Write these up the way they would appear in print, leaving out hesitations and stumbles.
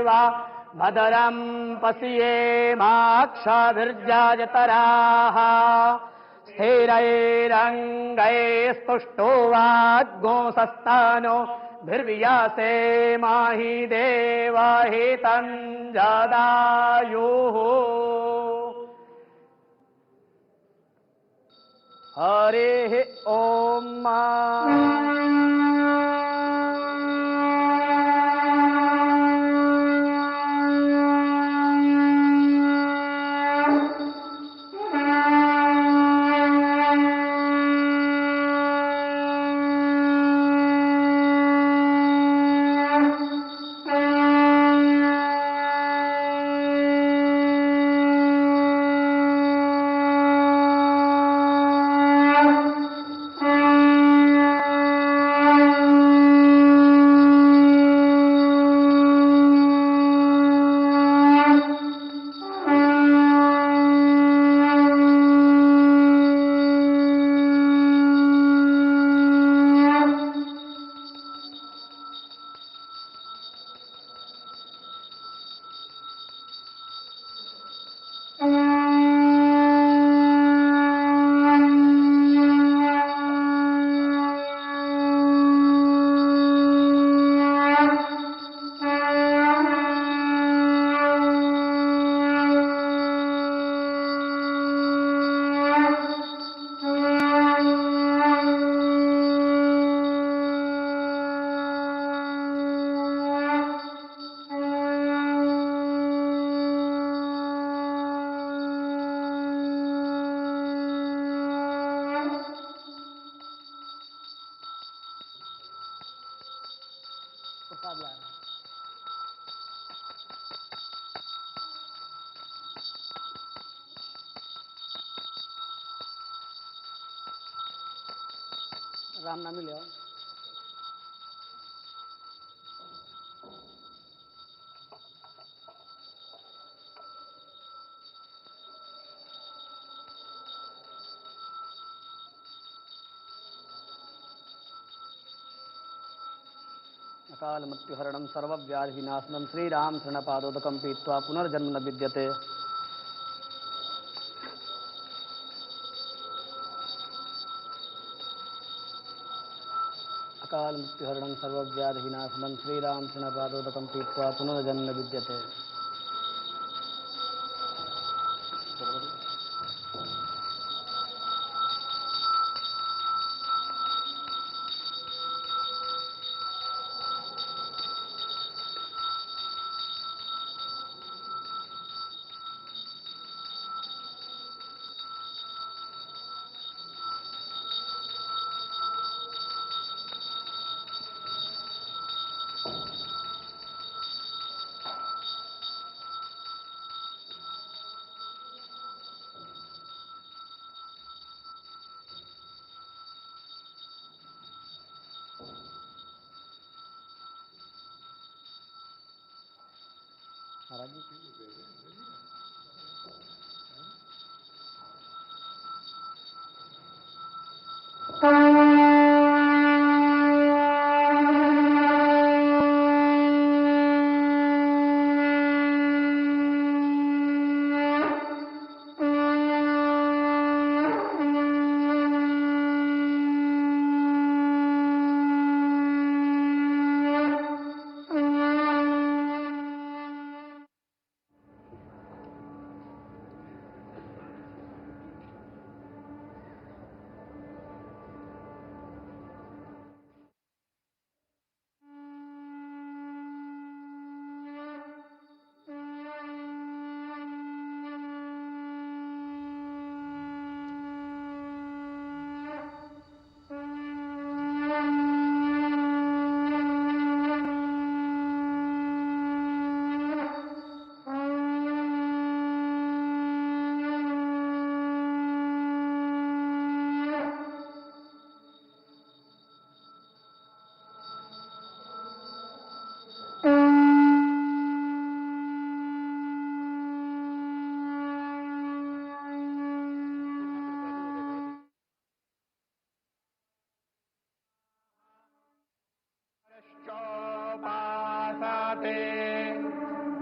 देवा भद्रं पश्येमाक्षभिर्जयतराः स्थिरैरङ्गैस्तुष्टो वाग्गोंसस्तनो भिर्वियासे माहि देवहितं जदायुः। हरिः ॐ। राम नाम लिया। अकाल मृत्युहरणं सर्वव्याधिनाशनं श्रीराम शरणपादोदकं पीत्वा पुनर्जन्म न विद्यते। अकाल मृत्युहरणं सर्वव्याधिनाशनं श्रीराम शरणपादोदकं पीत्वा पुनर्जन्म न विद्यते।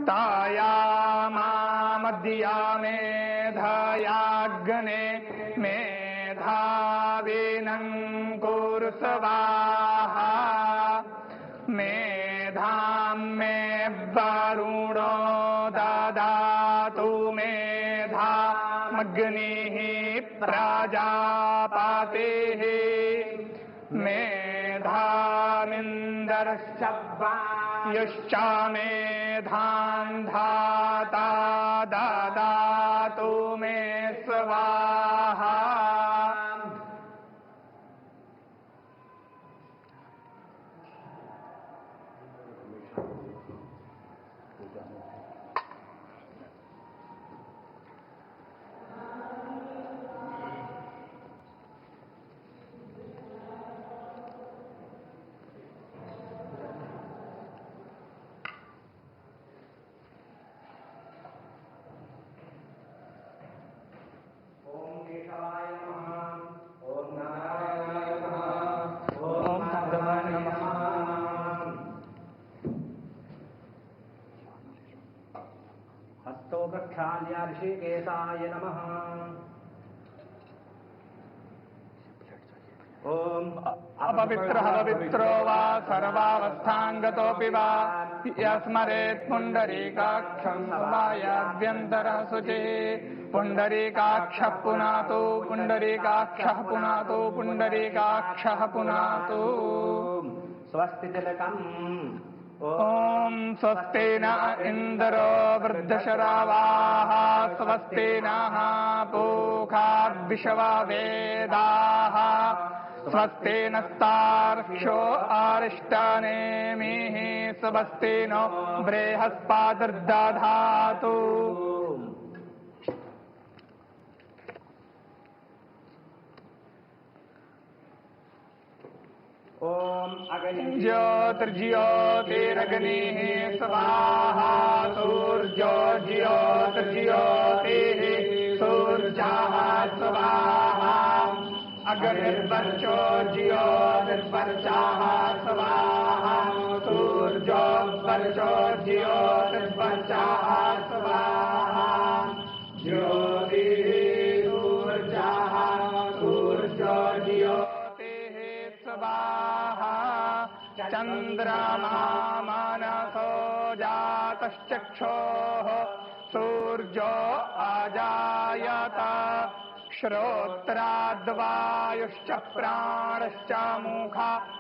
तायामामद्या मेधयाग्ने मेधाविनं कुरु स्वाहा मेधां मे वरुणो ददातु मेधामग्निः प्रजापतिः मेधामिन्द्रश्च वायुश्च मेधां धाता ददातु मे स्वाहा हस्तो प्रक्षाल्य ऋषिकेशाय नमः। ओम अपवित्रः पवित्रो वा सर्वावस्थाङ्गतोऽपि वा यस्मरेत् पुण्डरीकाक्षं वायाभ्यन्तरः शुचिः पुण्डरीकाक्षः पुनातु पुण्डरीकाक्षः पुनातु पुण्डरीकाक्षः पुनातु स्वस्ति तिलकम्। ॐ स्वस्ति न इन्द्रो वृद्धशरावाः स्वस्ति नः पूषा विश्ववेदाः स्वस्ति नस्तार्क्ष्यो अरिष्टनेमिः स्वस्ति नो बृहस्पतिर्दधातु। ओम ज्योतिर्ज्योतिरग्निः स्वाहा सूर्यो ज्योतिर्ज्योतिः सूर्यः स्वाहा अग्निर्वर्चो ज्योतिर्वर्चः स्वाहा सूर्यो वर्चो ज्योतिर्वर्चः स्वाहा ज्योतिः सूर्यः सूर्यो ज्योतिः स्वाहा चन्द्रमा मनसो जातश्चक्षोः सूर्यो अजायत श्रोत्राद्वायुश्च प्राणश्च मुखादग्निरजायत।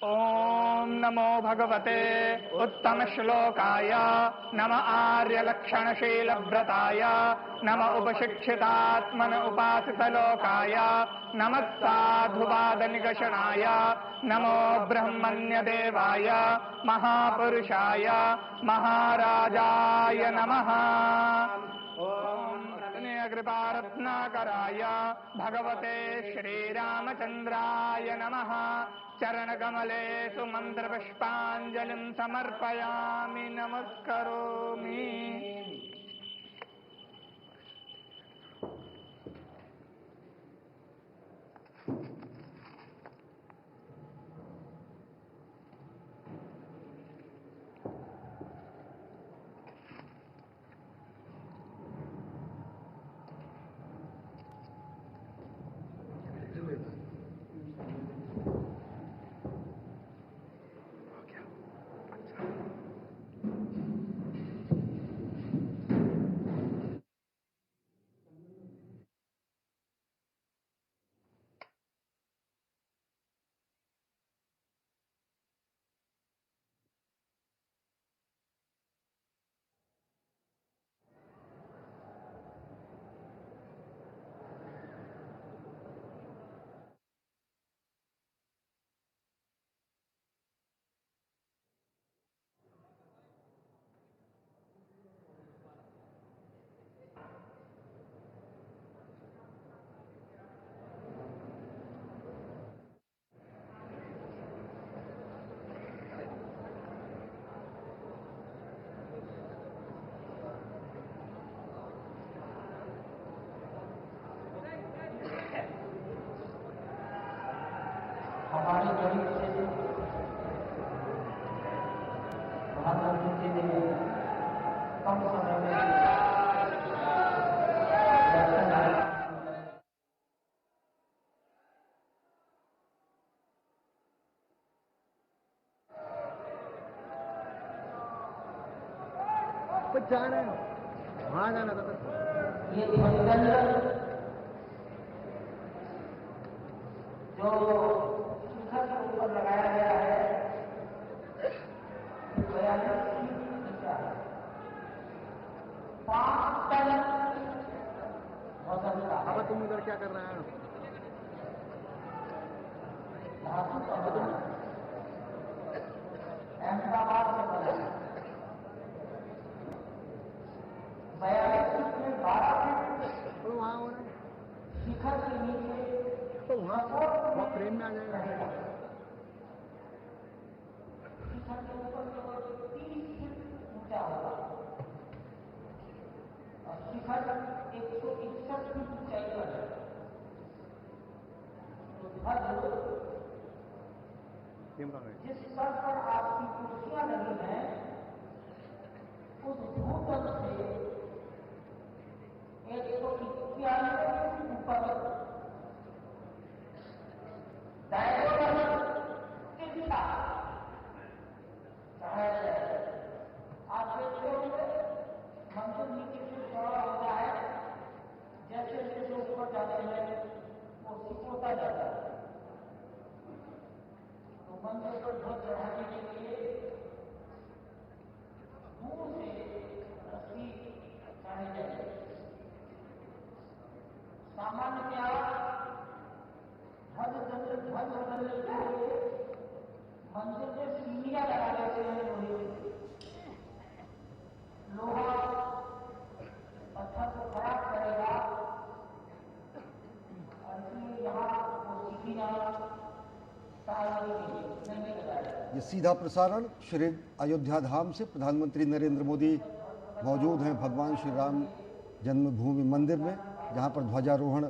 ओम नमो भगवते उत्तमश्लोकाय नम आर्यलक्षणशीलव्रताय नम उपशिक्षितात्मन उपासितलोकाय नमः साधुवादनिकषणाय नमो ब्रह्मण्यदेवाय महापुरुषाय महाराजाय नमः। कृपारत्नाकराय भगवते श्रीरामचन्द्राय नमः। चरणकमलेषु मन्त्रपुष्पाञ्जलिं समर्पयामि नमस्करोमि। कुछ जाना है वहाँ जाना था। ये ध्वनिदंड जो शिखर के ऊपर लगाया गया है, 5 टन वजन का अब तुम इधर क्या कर रहे हैं? धातु का बना है। अहमदाबाद से बना है। 42 फीट में 12 फीट तो वहाँ हो रहा है, शिखर के नीचे तो वहाँ फ्रेम में आ जाएगा। शिखर के ऊपर केवल 30 फीट ऊंचा होगा और शिखर 161 फीट ऊंचाई पर है। तो ध्वज जिस स्तर पर आपकी कुर्सियां लगी हैं, उस भूतल से 191 फीट ऊपर डायगोनल तिरछा चढ़ाया जाए। आप देखते होंगे मंदिर नीचे से चौड़ा होता है, जैसे जैसे ऊपर जाते हैं वो सिकुड़ता जाता है। तो मंदिर पर ध्वज चढ़ाने के लिए दूर से रस्सी चढ़ाई जाती है। सामान्यतया ध्वज बदलने के लिए मंदिर में सीढ़ियां लगा देते हैं लोहे की। लोहा पत्थर को खराब करेगा और इसलिए यहाँ वो सीढ़ियां नहीं लगाए। ये सीधा प्रसारण श्री अयोध्या धाम से प्रधानमंत्री नरेंद्र मोदी मौजूद हैं भगवान श्री राम जन्मभूमि मंदिर में, जहां पर ध्वजारोहण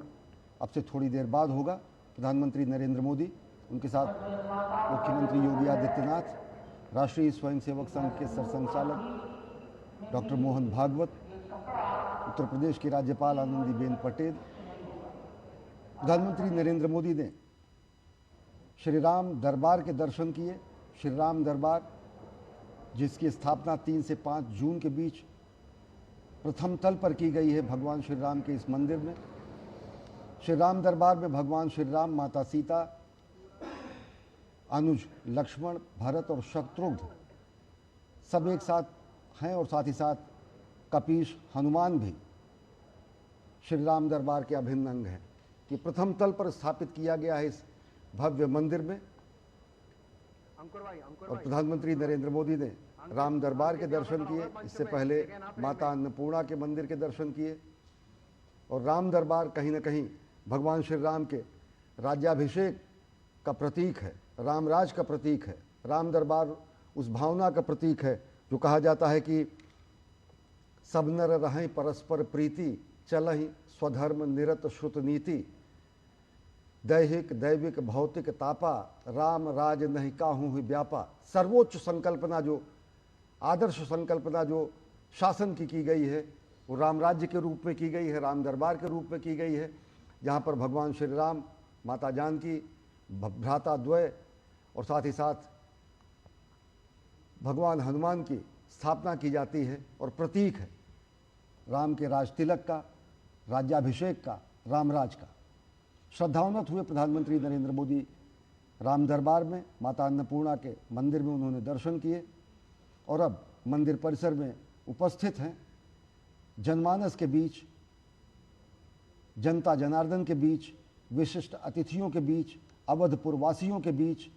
अब से थोड़ी देर बाद होगा। प्रधानमंत्री नरेंद्र मोदी, उनके साथ मुख्यमंत्री योगी आदित्यनाथ, राष्ट्रीय स्वयंसेवक संघ के सरसंघचालक डॉक्टर मोहन भागवत, उत्तर प्रदेश की राज्यपाल आनंदीबेन पटेल। प्रधानमंत्री नरेंद्र मोदी ने श्री राम दरबार के दर्शन किए। श्री राम दरबार, जिसकी स्थापना 3 से 5 जून के बीच प्रथम तल पर की गई है भगवान श्री राम के इस मंदिर में। श्री राम दरबार में भगवान श्री राम, माता सीता, अनुज लक्ष्मण, भरत और शत्रुघ्न सब एक साथ हैं और साथ ही साथ कपीश हनुमान भी श्री राम दरबार के अभिन्न अंग हैं कि प्रथम तल पर स्थापित किया गया है इस भव्य मंदिर में। और प्रधानमंत्री नरेंद्र मोदी ने राम दरबार के दर्शन किए, इससे पहले माता अन्नपूर्णा के मंदिर के दर्शन किए। और राम दरबार कहीं न कहीं भगवान श्री राम के राज्याभिषेक का प्रतीक है, रामराज का प्रतीक है। राम दरबार उस भावना का प्रतीक है जो कहा जाता है कि सब नर रहें परस्पर प्रीति, चलहि स्वधर्म निरत श्रुत नीति, दैहिक दैविक भौतिक तापा, राम राज नहीं काहू ही व्यापा। सर्वोच्च संकल्पना, जो आदर्श संकल्पना जो शासन की गई है, वो राम राज्य के रूप में की गई है, राम दरबार के रूप में की गई है, जहाँ पर भगवान श्री राम, माता जानकी, भ्राता द्वय और साथ ही साथ भगवान हनुमान की स्थापना की जाती है और प्रतीक है राम के राज तिलक का, राज्याभिषेक का, रामराज का। श्रद्धान्वित हुए प्रधानमंत्री नरेंद्र मोदी राम दरबार में, माता अन्नपूर्णा के मंदिर में उन्होंने दर्शन किए और अब मंदिर परिसर में उपस्थित हैं। जनमानस के बीच, जनता जनार्दन के बीच, विशिष्ट अतिथियों के बीच, अवधपुर वासियों के बीच।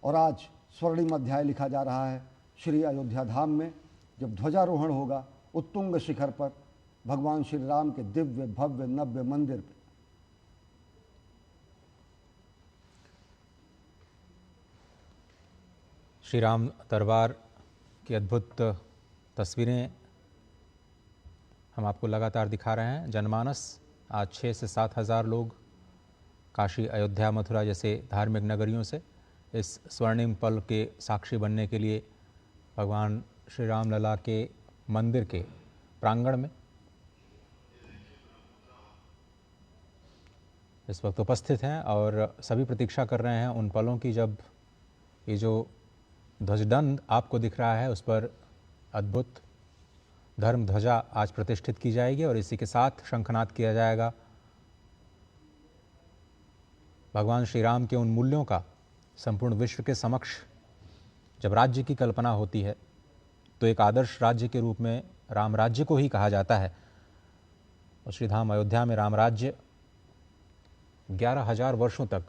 और आज स्वर्णिम अध्याय लिखा जा रहा है श्री अयोध्या धाम में, जब ध्वजारोहण होगा उत्तुंग शिखर पर भगवान श्री राम के दिव्य भव्य नव्य मंदिर पर। श्री राम दरबार की अद्भुत तस्वीरें हम आपको लगातार दिखा रहे हैं। जनमानस आज 6 से 7 हज़ार लोग काशी, अयोध्या, मथुरा जैसे धार्मिक नगरियों से इस स्वर्णिम पल के साक्षी बनने के लिए भगवान श्री राम लला के मंदिर के प्रांगण में इस वक्त उपस्थित हैं और सभी प्रतीक्षा कर रहे हैं उन पलों की जब ये जो ध्वजदंड आपको दिख रहा है उस पर अद्भुत धर्म ध्वजा आज प्रतिष्ठित की जाएगी और इसी के साथ शंखनाद किया जाएगा। भगवान श्री राम के उन मूल्यों का संपूर्ण विश्व के समक्ष जब राज्य की कल्पना होती है तो एक आदर्श राज्य के रूप में राम राज्य को ही कहा जाता है। और श्रीधाम अयोध्या में राम राज्य 11,000 वर्षों तक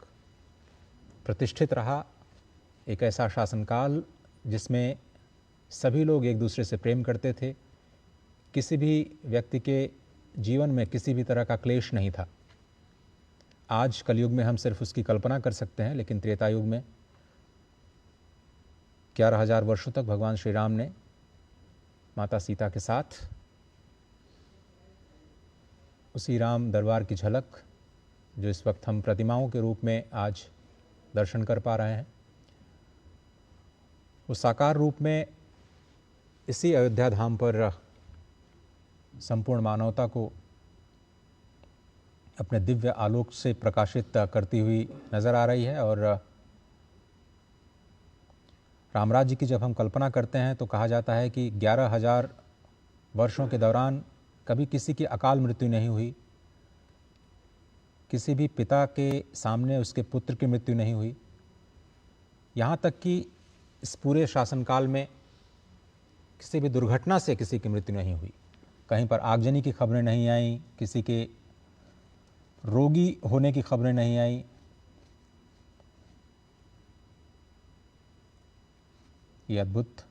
प्रतिष्ठित रहा। एक ऐसा शासनकाल जिसमें सभी लोग एक दूसरे से प्रेम करते थे, किसी भी व्यक्ति के जीवन में किसी भी तरह का क्लेश नहीं था। आज कलयुग में हम सिर्फ उसकी कल्पना कर सकते हैं, लेकिन त्रेता युग में 11,000 वर्षों तक भगवान श्री राम ने माता सीता के साथ उसी राम दरबार की झलक जो इस वक्त हम प्रतिमाओं के रूप में आज दर्शन कर पा रहे हैं, उस साकार रूप में इसी अयोध्या धाम पर संपूर्ण मानवता को अपने दिव्य आलोक से प्रकाशित करती हुई नज़र आ रही है। और रामराज्य की जब हम कल्पना करते हैं तो कहा जाता है कि 11,000 वर्षों के दौरान कभी किसी की अकाल मृत्यु नहीं हुई, किसी भी पिता के सामने उसके पुत्र की मृत्यु नहीं हुई, यहाँ तक कि इस पूरे शासनकाल में किसी भी दुर्घटना से किसी की मृत्यु नहीं हुई। कहीं पर आगजनी की खबरें नहीं आई, किसी के रोगी होने की खबरें नहीं आई। ये अद्भुत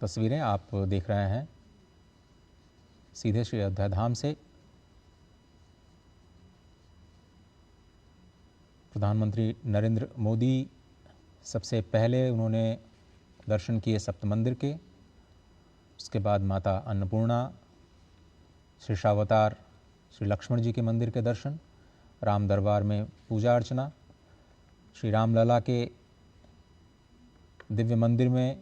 तस्वीरें आप देख रहे हैं सीधे श्री अयोध्या धाम से। प्रधानमंत्री नरेंद्र मोदी सबसे पहले उन्होंने दर्शन किए सप्त मंदिर के, उसके बाद माता अन्नपूर्णा, श्री शावतार श्री लक्ष्मण जी के मंदिर के दर्शन, राम दरबार में पूजा अर्चना, श्री रामलला के दिव्य मंदिर में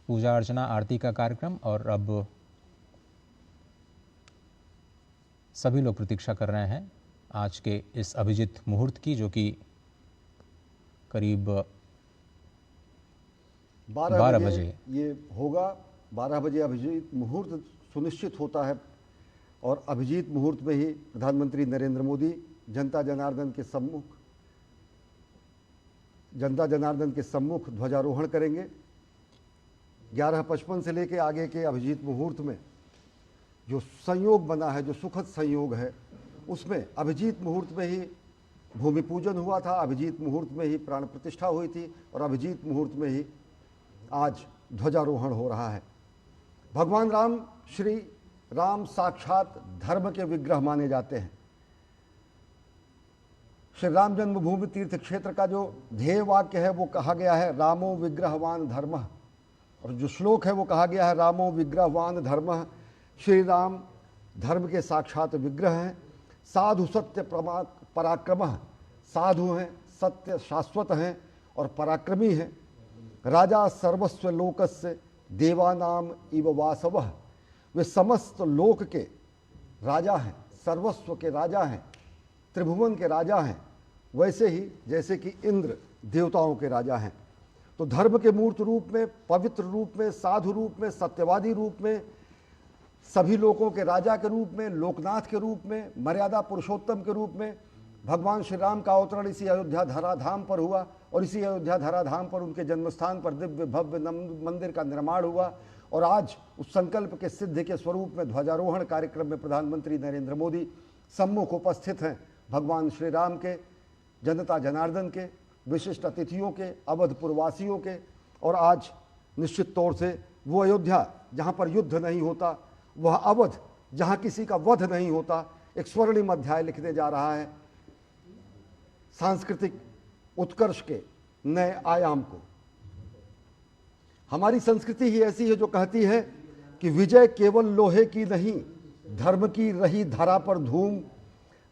पूजा अर्चना आरती का कार्यक्रम। और अब सभी लोग प्रतीक्षा कर रहे हैं आज के इस अभिजीत मुहूर्त की, जो कि करीब 12 बजे ये होगा। 12 बजे अभिजीत मुहूर्त सुनिश्चित होता है और अभिजीत मुहूर्त में ही प्रधानमंत्री नरेंद्र मोदी जनता जनार्दन के सम्मुख ध्वजारोहण करेंगे। 11:55 से लेकर आगे के अभिजीत मुहूर्त में जो संयोग बना है, जो सुखद संयोग है, उसमें अभिजीत मुहूर्त में ही भूमि पूजन हुआ था, अभिजीत मुहूर्त में ही प्राण प्रतिष्ठा हुई थी और अभिजीत मुहूर्त में ही आज ध्वजारोहण हो रहा है। भगवान राम, श्री राम साक्षात धर्म के विग्रह माने जाते हैं। श्री राम जन्मभूमि तीर्थ क्षेत्र का जो ध्येय वाक्य है वो कहा गया है रामो विग्रहवान धर्मः, और जो श्लोक है वो कहा गया है रामो विग्रहवान धर्मः। श्री राम धर्म के साक्षात विग्रह हैं। साधु सत्य पराक्रमः, साधु हैं, सत्य शाश्वत हैं और पराक्रमी हैं। राजा सर्वस्व लोकस्य देवानाम इव वासवः, वे समस्त लोक के राजा हैं, सर्वस्व के राजा हैं, त्रिभुवन के राजा हैं, वैसे ही जैसे कि इंद्र देवताओं के राजा हैं। तो धर्म के मूर्त रूप में, पवित्र रूप में, साधु रूप में, सत्यवादी रूप में, सभी लोगों के राजा के रूप में, लोकनाथ के रूप में, मर्यादा पुरुषोत्तम के रूप में भगवान श्री राम का अवतरण इसी अयोध्या धराधाम पर हुआ और इसी अयोध्या धराधाम पर उनके जन्मस्थान पर दिव्य भव्य मंदिर का निर्माण हुआ। और आज उस संकल्प के सिद्धि के स्वरूप में ध्वजारोहण कार्यक्रम में प्रधानमंत्री नरेंद्र मोदी सम्मुख उपस्थित हैं। भगवान श्री राम के, जनता जनार्दन के, विशिष्ट अतिथियों के, अवधपुरवासियों के, और आज निश्चित तौर से वो अयोध्या जहाँ पर युद्ध नहीं होता, वह अवध जहाँ किसी का वध नहीं होता, एक स्वर्णिम अध्याय लिखने जा रहा है सांस्कृतिक उत्कर्ष के नए आयाम को। हमारी संस्कृति ही ऐसी है जो कहती है कि विजय केवल लोहे की नहीं, धर्म की रही धरा पर धूम,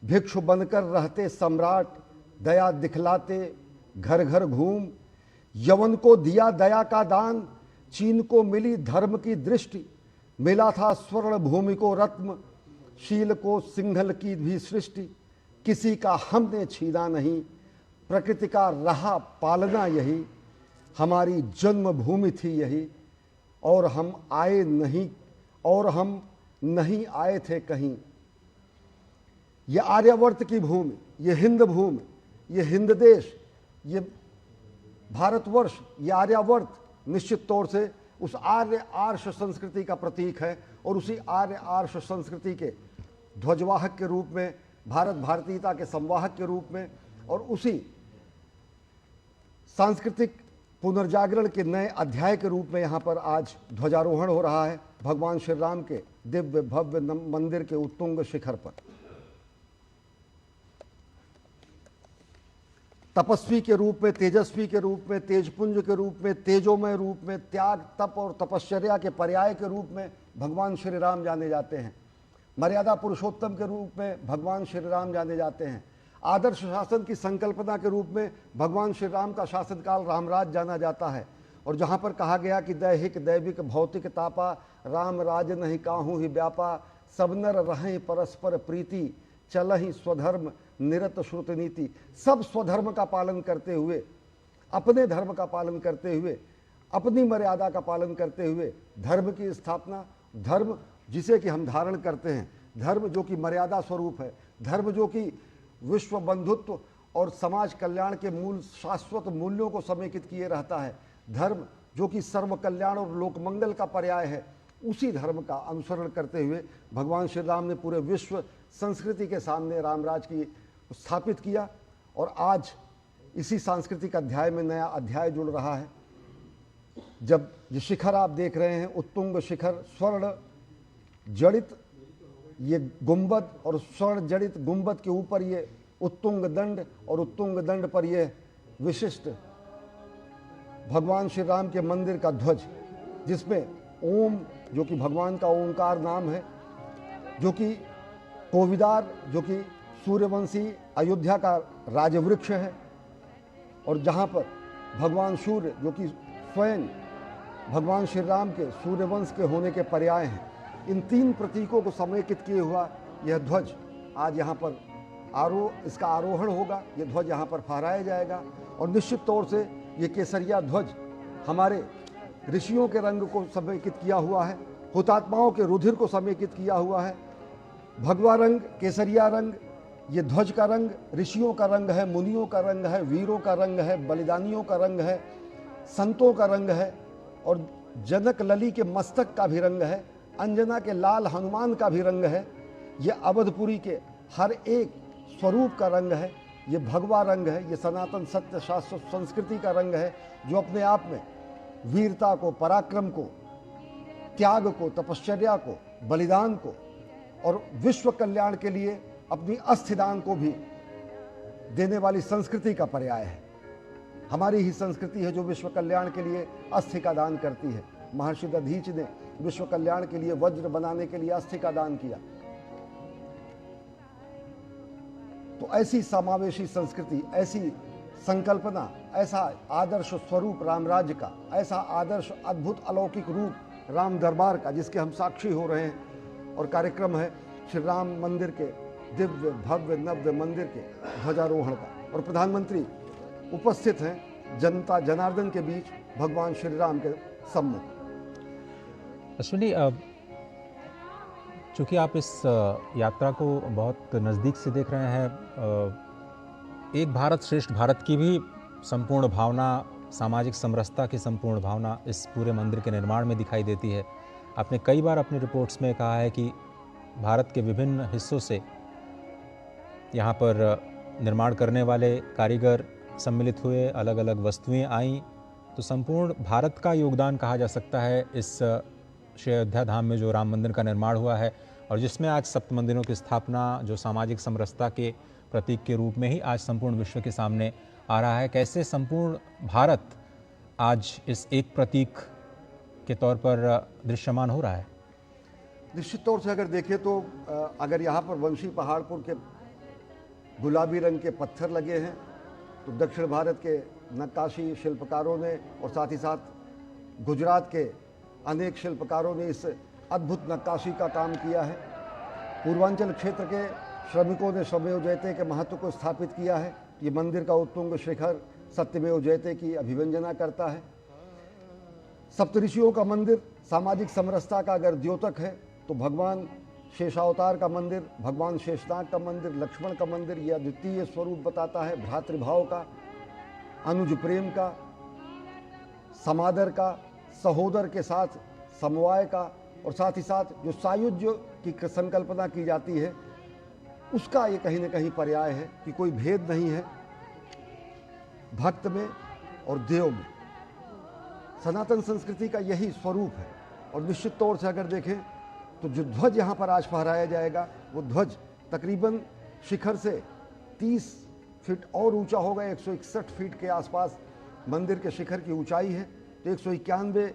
भिक्षु बनकर रहते सम्राट, दया दिखलाते घर घर घूम। यवन को दिया दया का दान, चीन को मिली धर्म की दृष्टि। मिला था स्वर्ण भूमि को रत्न, शील को सिंघल की भी सृष्टि। किसी का हमने छीना नहीं, प्रकृति का रहा पालना यही। हमारी जन्मभूमि थी यही, और हम नहीं आए थे कहीं। ये आर्यावर्त की भूमि, ये हिंद भूमि, ये हिंद देश, ये भारतवर्ष, ये आर्यावर्त निश्चित तौर से उस आर्य आर्ष संस्कृति का प्रतीक है। और उसी आर्य आर्ष संस्कृति के ध्वजवाहक के रूप में, भारत भारतीयता के संवाहक के रूप में, और उसी सांस्कृतिक पुनर्जागरण के नए अध्याय के रूप में यहाँ पर आज ध्वजारोहण हो रहा है भगवान श्री राम के दिव्य भव्य मंदिर के उत्तुंग शिखर पर। तपस्वी के रूप में, तेजस्वी के रूप में, तेजपुंज के रूप में, तेजोमय रूप में, त्याग, तप और तपश्चर्या के पर्याय के रूप में भगवान श्री राम जाने जाते हैं। मर्यादा पुरुषोत्तम के रूप में भगवान श्री राम जाने जाते हैं। आदर्श शासन की संकल्पना के रूप में भगवान श्री राम का शासनकाल रामराज जाना जाता है। और जहाँ पर कहा गया कि दैहिक दैविक भौतिक तापा, राम राज नहीं काहू ही व्यापा। सब नर रहें परस्पर प्रीति, चलहि स्वधर्म निरत श्रुत नीति। सब स्वधर्म का पालन करते हुए, अपने धर्म का पालन करते हुए, अपनी मर्यादा का पालन करते हुए धर्म की स्थापना, धर्म जिसे कि हम धारण करते हैं, धर्म जो कि मर्यादा स्वरूप है, धर्म जो कि विश्व बंधुत्व और समाज कल्याण के मूल शाश्वत मूल्यों को समेकित किए रहता है, धर्म जो कि सर्व कल्याण और लोकमंगल का पर्याय है, उसी धर्म का अनुसरण करते हुए भगवान श्री राम ने पूरे विश्व संस्कृति के सामने रामराज की स्थापित किया। और आज इसी सांस्कृतिक अध्याय में नया अध्याय जुड़ रहा है। जब ये शिखर आप देख रहे हैं, उत्तुंग शिखर, स्वर्ण जड़ित ये गुंबद, और स्वर्ण जड़ित गुंबद के ऊपर ये उत्तुंग दंड, और उत्तुंग दंड पर ये विशिष्ट भगवान श्री राम के मंदिर का ध्वज, जिसमें ओम जो कि भगवान का ओंकार नाम है, जो कि कोविदार जो कि सूर्यवंशी अयोध्या का राजवृक्ष है, और जहाँ पर भगवान सूर्य जो कि स्वयं भगवान श्री राम के सूर्यवंश के होने के पर्याय हैं, इन तीन प्रतीकों को समेकित किए हुआ यह ध्वज आज यहाँ पर इसका आरोहण होगा। यह ध्वज यहाँ पर फहराया जाएगा। और निश्चित तौर से ये केसरिया ध्वज हमारे ऋषियों के रंग को समेकित किया हुआ है, हुतात्माओं के रुधिर को समेकित किया हुआ है। भगवा रंग, केसरिया रंग, ये ध्वज का रंग ऋषियों का रंग है, मुनियों का रंग है, वीरों का रंग है, बलिदानियों का रंग है, संतों का रंग है, और जनक लली के मस्तक का भी रंग है, अंजना के लाल हनुमान का भी रंग है। ये अवधपुरी के हर एक स्वरूप का रंग है। ये भगवा रंग है, ये सनातन सत्य शास्त्र संस्कृति का रंग है, जो अपने आप में वीरता को, पराक्रम को, त्याग को, तपश्चर्या को, बलिदान को और विश्व कल्याण के लिए अपनी अस्थिदान को भी देने वाली संस्कृति का पर्याय है। हमारी ही संस्कृति है जो विश्व कल्याण के लिए अस्थि का दान करती है। महर्षि दधीच ने विश्व कल्याण के लिए वज्र बनाने के लिए अस्थि का दान किया। तो ऐसी समावेशी संस्कृति, ऐसी संकल्पना, ऐसा आदर्श स्वरूप राम राज्य का, ऐसा आदर्श अद्भुत अलौकिक रूप राम दरबार का, जिसके हम साक्षी हो रहे हैं। और कार्यक्रम है श्री राम मंदिर के दिव्य भव्य नव्य मंदिर के ध्वजारोहण का, और प्रधानमंत्री उपस्थित हैं जनता जनार्दन के बीच भगवान श्री राम के सम्मुख। अश्विनी, चूँकि आप इस यात्रा को बहुत नज़दीक से देख रहे हैं, एक भारत श्रेष्ठ भारत की भी संपूर्ण भावना, सामाजिक समरसता की संपूर्ण भावना इस पूरे मंदिर के निर्माण में दिखाई देती है। आपने कई बार अपनी रिपोर्ट्स में कहा है कि भारत के विभिन्न हिस्सों से यहाँ पर निर्माण करने वाले कारीगर सम्मिलित हुए, अलग अलग वस्तुएं आईं, तो संपूर्ण भारत का योगदान कहा जा सकता है इस श्री अयोध्या धाम में जो राम मंदिर का निर्माण हुआ है, और जिसमें आज सप्त मंदिरों की स्थापना जो सामाजिक समरसता के प्रतीक के रूप में ही आज संपूर्ण विश्व के सामने आ रहा है। कैसे संपूर्ण भारत आज इस एक प्रतीक के तौर पर दृश्यमान हो रहा है? निश्चित तौर से अगर देखें तो अगर यहाँ पर वंशी पहाड़पुर के गुलाबी रंग के पत्थर लगे हैं। तो दक्षिण भारत के नक्काशी शिल्पकारों ने और साथ ही साथ गुजरात के अनेक शिल्पकारों ने इस अद्भुत नक्काशी का काम किया है। पूर्वांचल क्षेत्र के श्रमिकों ने श्रमेव जयते के महत्व को स्थापित किया है। ये मंदिर का उत्तुंग शिखर सत्यमेव जयते की अभिव्यंजना करता है। सप्तऋषियों का मंदिर सामाजिक समरसता का अगर द्योतक है तो भगवान शेषावतार का मंदिर, भगवान शेषनाग का मंदिर, लक्ष्मण का मंदिर यह अद्वितीय स्वरूप बताता है भ्रातृभाव का, अनुज प्रेम का, समादर का, सहोदर के साथ समवाय का, और साथ ही साथ जो सायुज्य की संकल्पना की जाती है उसका ये कहीं न कहीं पर्याय है कि कोई भेद नहीं है भक्त में और देव में। सनातन संस्कृति का यही स्वरूप है। और निश्चित तौर से अगर देखें तो जो ध्वज यहाँ पर आज फहराया जाएगा वो ध्वज तकरीबन शिखर से 30 फीट और ऊंचा होगा। 161 फीट के आसपास मंदिर के शिखर की ऊंचाई है। तो 191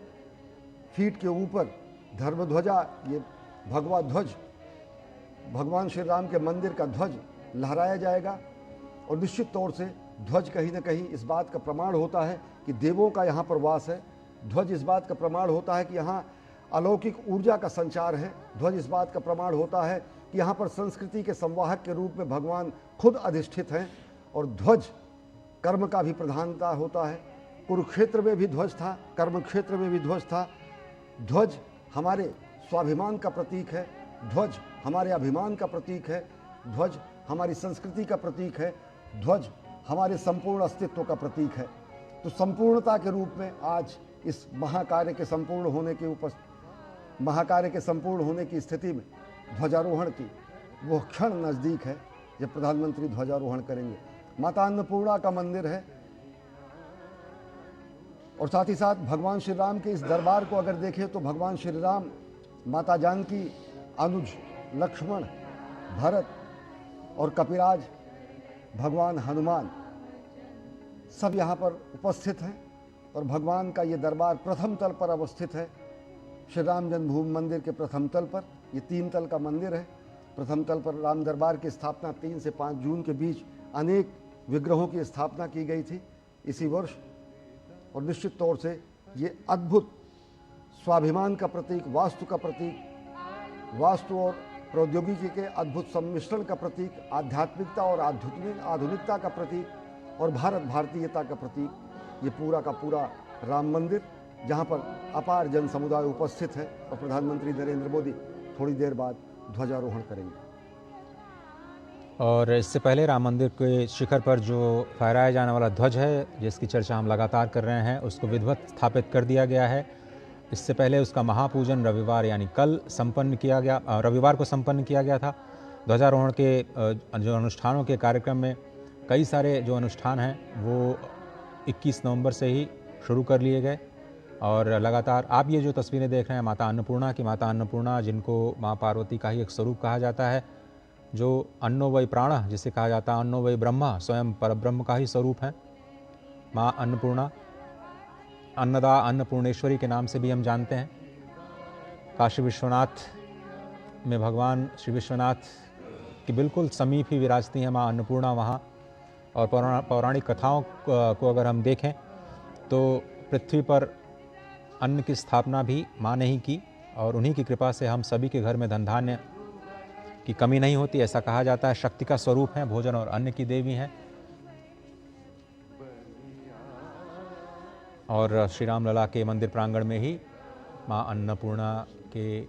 फीट के ऊपर धर्मध्वजा, ये भगवा ध्वज, भगवान श्री राम के मंदिर का ध्वज लहराया जाएगा। और निश्चित तौर से ध्वज कहीं न कहीं इस बात का प्रमाण होता है कि देवों का यहाँ पर वास है। ध्वज इस बात का प्रमाण होता है कि यहाँ अलौकिक ऊर्जा का संचार है। ध्वज इस बात का प्रमाण होता है कि यहाँ पर संस्कृति के संवाहक के रूप में भगवान खुद अधिष्ठित हैं। और ध्वज कर्म का भी प्रधानता होता है। कुरुक्षेत्र में भी ध्वज था, कर्म क्षेत्र में भी ध्वज था। ध्वज हमारे स्वाभिमान का प्रतीक है, ध्वज हमारे अभिमान का प्रतीक है, ध्वज हमारी संस्कृति का प्रतीक है, ध्वज हमारे संपूर्ण अस्तित्व का प्रतीक है। तो संपूर्णता के रूप में आज इस महाकार्य के संपूर्ण होने की स्थिति में ध्वजारोहण की वो क्षण नज़दीक है जब प्रधानमंत्री ध्वजारोहण करेंगे। माता अन्नपूर्णा का मंदिर है और साथ ही साथ भगवान श्री राम के इस दरबार को अगर देखें तो भगवान श्री राम, माता जानकी, अनुज, लक्ष्मण, भरत और कपिराज, भगवान हनुमान सब यहाँ पर उपस्थित हैं। और भगवान का ये दरबार प्रथम तल पर अवस्थित है। श्री राम जन्मभूमि मंदिर के प्रथम तल पर, ये 3 तल का मंदिर है। प्रथम तल पर राम दरबार की स्थापना 3 से 5 जून के बीच अनेक विग्रहों की स्थापना की गई थी इसी वर्ष। और निश्चित तौर से ये अद्भुत स्वाभिमान का प्रतीक, वास्तु का प्रतीक, वास्तु और प्रौद्योगिकी के अद्भुत सम्मिश्रण का प्रतीक, आध्यात्मिकता और आधुनिकता का प्रतीक और भारत भारतीयता का प्रतीक, ये पूरा का पूरा राम मंदिर जहाँ पर अपार जन समुदाय उपस्थित है। और प्रधानमंत्री नरेंद्र मोदी थोड़ी देर बाद ध्वजारोहण करेंगे। और इससे पहले राम मंदिर के शिखर पर जो फहराया जाने वाला ध्वज है, जिसकी चर्चा हम लगातार कर रहे हैं, उसको विधिवत स्थापित कर दिया गया है। इससे पहले उसका महापूजन रविवार यानी कल संपन्न किया गया, रविवार को संपन्न किया गया था। ध्वजारोहण के जो अनुष्ठानों के कार्यक्रम में कई सारे जो अनुष्ठान हैं वो 21 नवंबर से ही शुरू कर लिए गए और लगातार आप ये जो तस्वीरें देख रहे हैं माता अन्नपूर्णा की, माता अन्नपूर्णा जिनको माँ पार्वती का ही एक स्वरूप कहा जाता है, जो अन्नो वै प्राण जिसे कहा जाता है, अन्नो वै ब्रह्मा, स्वयं परब्रह्म का ही स्वरूप है। माँ अन्नपूर्णा, अन्नदा, अन्नपूर्णेश्वरी के नाम से भी हम जानते हैं। काशी विश्वनाथ में भगवान श्री विश्वनाथ की बिल्कुल समीप ही विराजती है माँ अन्नपूर्णा वहाँ। और पौराणिक कथाओं को अगर हम देखें तो पृथ्वी पर अन्न की स्थापना भी माँ ने ही की और उन्हीं की कृपा से हम सभी के घर में धन धान्य की कमी नहीं होती, ऐसा कहा जाता है। शक्ति का स्वरूप है, भोजन और अन्न की देवी हैं। और श्री राम लला के मंदिर प्रांगण में ही माँ अन्नपूर्णा के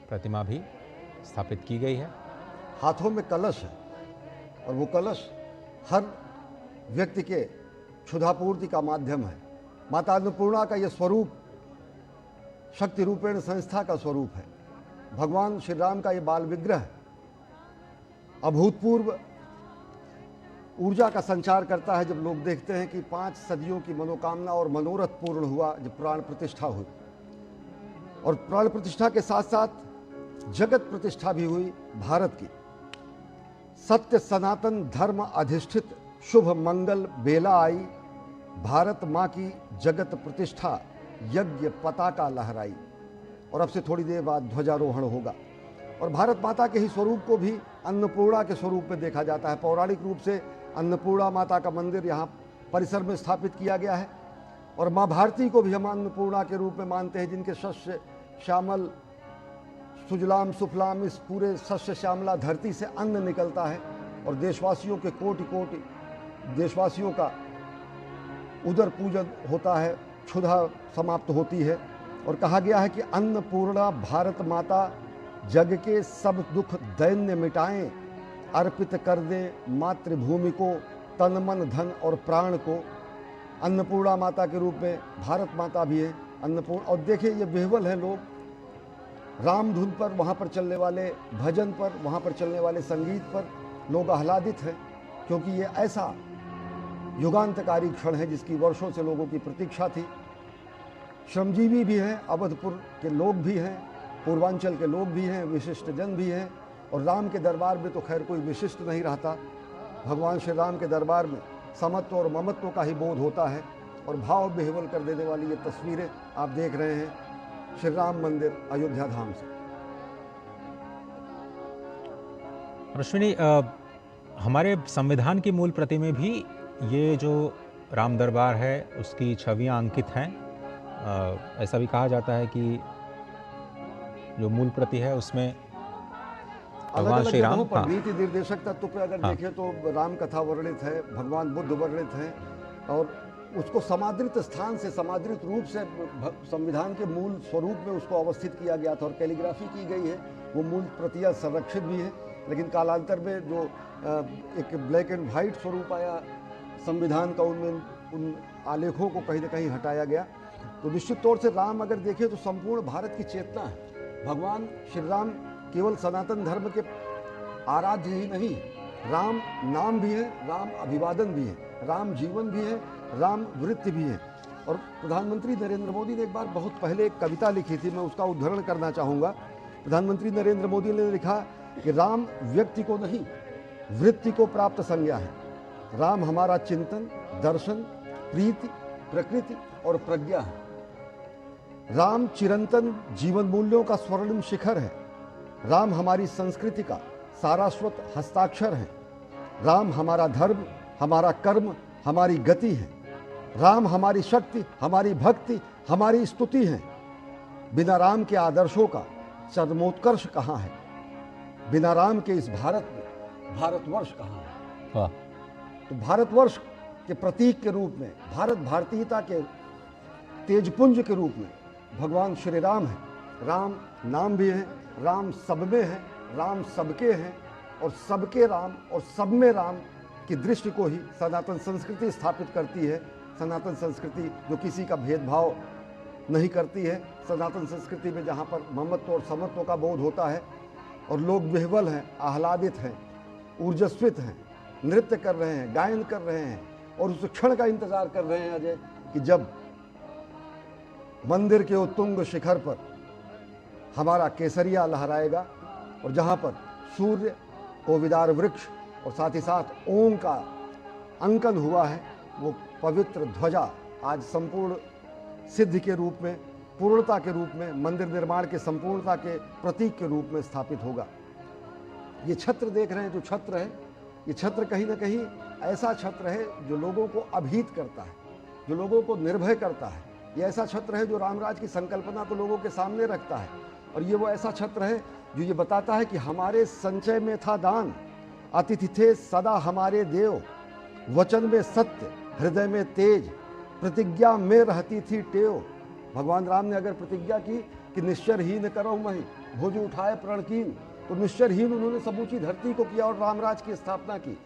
प्रतिमा भी स्थापित की गई है। हाथों में कलश है और वो कलश हर व्यक्ति के क्षुधापूर्ति का माध्यम है। माता अन्नपूर्णा का ये स्वरूप शक्ति रूपेण संस्था का स्वरूप है। भगवान श्री राम का ये बाल विग्रह अभूतपूर्व ऊर्जा का संचार करता है। जब लोग देखते हैं कि 5 सदियों की मनोकामना और मनोरथ पूर्ण हुआ, जब प्राण प्रतिष्ठा हुई और प्राण प्रतिष्ठा के साथ साथ जगत प्रतिष्ठा भी हुई भारत की। सत्य सनातन धर्म अधिष्ठित शुभ मंगल बेला आई, भारत माँ की जगत प्रतिष्ठा यज्ञ पताका लहराई। और अब से थोड़ी देर बाद ध्वजारोहण होगा। और भारत माता के ही स्वरूप को भी अन्नपूर्णा के स्वरूप में देखा जाता है। पौराणिक रूप से अन्नपूर्णा माता का मंदिर यहाँ परिसर में स्थापित किया गया है और माँ भारती को भी हम अन्नपूर्णा के रूप में मानते हैं, जिनके शस्य श्यामल सुजलाम सुफलाम इस पूरे शस्य श्यामला धरती से अन्न निकलता है और देशवासियों के कोटि कोटि देशवासियों का उदर पूजन होता है, क्षुधा समाप्त होती है। और कहा गया है कि अन्नपूर्णा भारत माता जग के सब दुख दैन्य मिटाएं, अर्पित कर दे मातृभूमि को तन मन धन और प्राण को। अन्नपूर्णा माता के रूप में भारत माता भी है अन्नपूर्ण। और देखिए ये विह्वल है लोग राम धुन पर, वहाँ पर चलने वाले भजन पर, वहाँ पर चलने वाले संगीत पर लोग आह्लादित हैं, क्योंकि ये ऐसा युगांतकारी क्षण है जिसकी वर्षों से लोगों की प्रतीक्षा थी। श्रमजीवी भी हैं, अवधपुर के लोग भी हैं, पूर्वांचल के लोग भी हैं, विशिष्ट जन भी हैं। और राम के दरबार में तो खैर कोई विशिष्ट नहीं रहता। भगवान श्री राम के दरबार में समत्व और ममत्व का ही बोध होता है और भाव विह्वल कर देने वाली ये तस्वीरें आप देख रहे हैं श्री राम मंदिर अयोध्या धाम से। अश्विनी, हमारे संविधान की मूल प्रति में भी ये जो राम दरबार है उसकी छवियां अंकित हैं। ऐसा भी कहा जाता है कि जो मूल प्रति है उसमें भगवान श्री राम, पर नीति निर्देशक तत्व पे अगर देखें तो राम कथा वर्णित है, भगवान बुद्ध वर्णित है और उसको समादृत स्थान से, समादृत रूप से संविधान के मूल स्वरूप में उसको अवस्थित किया गया था और कैलीग्राफी की गई है। वो मूल प्रतियां संरक्षित भी है, लेकिन कालांतर में जो एक ब्लैक एंड वाइट स्वरूप आया संविधान का, उनमें उन आलेखों को कहीं ना कहीं हटाया गया। तो निश्चित तौर से राम अगर देखें तो संपूर्ण भारत की चेतना है। भगवान श्री राम केवल सनातन धर्म के आराध्य ही नहीं, राम नाम भी है, राम अभिवादन भी है, राम जीवन भी है, राम वृत्ति भी है। और प्रधानमंत्री नरेंद्र मोदी ने एक बार बहुत पहले एक कविता लिखी थी, मैं उसका उद्धरण करना चाहूँगा। प्रधानमंत्री नरेंद्र मोदी ने लिखा कि राम व्यक्ति को नहीं वृत्ति को प्राप्त संज्ञा है। राम हमारा चिंतन, दर्शन, प्रीति, प्रकृति और प्रज्ञा है। राम चिरंतन जीवन मूल्यों का स्वर्णिम शिखर है। राम हमारी संस्कृति का सारस्वत हस्ताक्षर है। राम हमारा धर्म, हमारा कर्म, हमारी गति है। राम हमारी शक्ति, हमारी भक्ति, हमारी स्तुति है। बिना राम के आदर्शों का चरमोत्कर्ष कहाँ है? बिना राम के इस भारत में भारतवर्ष कहाँ है? वाह। तो भारतवर्ष के प्रतीक के रूप में, भारत भारतीयता के तेजपुंज के रूप में भगवान श्री राम है। राम नाम भी है, राम सब में है, राम सबके हैं और सबके राम और सब में राम की दृष्टि को ही सनातन संस्कृति स्थापित करती है। सनातन संस्कृति जो किसी का भेदभाव नहीं करती है, सनातन संस्कृति में जहाँ पर ममत्व और समत्व का बोध होता है और लोग विह्वल हैं, आह्लादित हैं, ऊर्जस्वित हैं, नृत्य कर रहे हैं, गायन कर रहे हैं और उस क्षण का इंतजार कर रहे हैं अजय कि जब मंदिर के उत्तुंग शिखर पर हमारा केसरिया लहराएगा और जहाँ पर सूर्य, कोविदार वृक्ष और साथ ही साथ ओम का अंकन हुआ है, वो पवित्र ध्वजा आज संपूर्ण सिद्धि के रूप में, पूर्णता के रूप में, मंदिर निर्माण के संपूर्णता के प्रतीक के रूप में स्थापित होगा। ये छत्र देख रहे हैं, जो छत्र है, ये छत्र कहीं ना कहीं ऐसा छत्र है जो लोगों को अभीत करता है, जो लोगों को निर्भय करता है। ये ऐसा छत्र है जो रामराज की संकल्पना को लोगों के सामने रखता है और ये वो ऐसा छत्र है जो ये बताता है कि हमारे संचय में था दान, अतिथि थे सदा हमारे देव, वचन में सत्य, हृदय में तेज, प्रतिज्ञा में रहती थी टेव। भगवान राम ने अगर प्रतिज्ञा की कि निश्चरहीन करो मही, भुज उठाए प्रणकीन, तो निश्चरहीन उन्होंने समूची धरती को किया और रामराज की स्थापना की।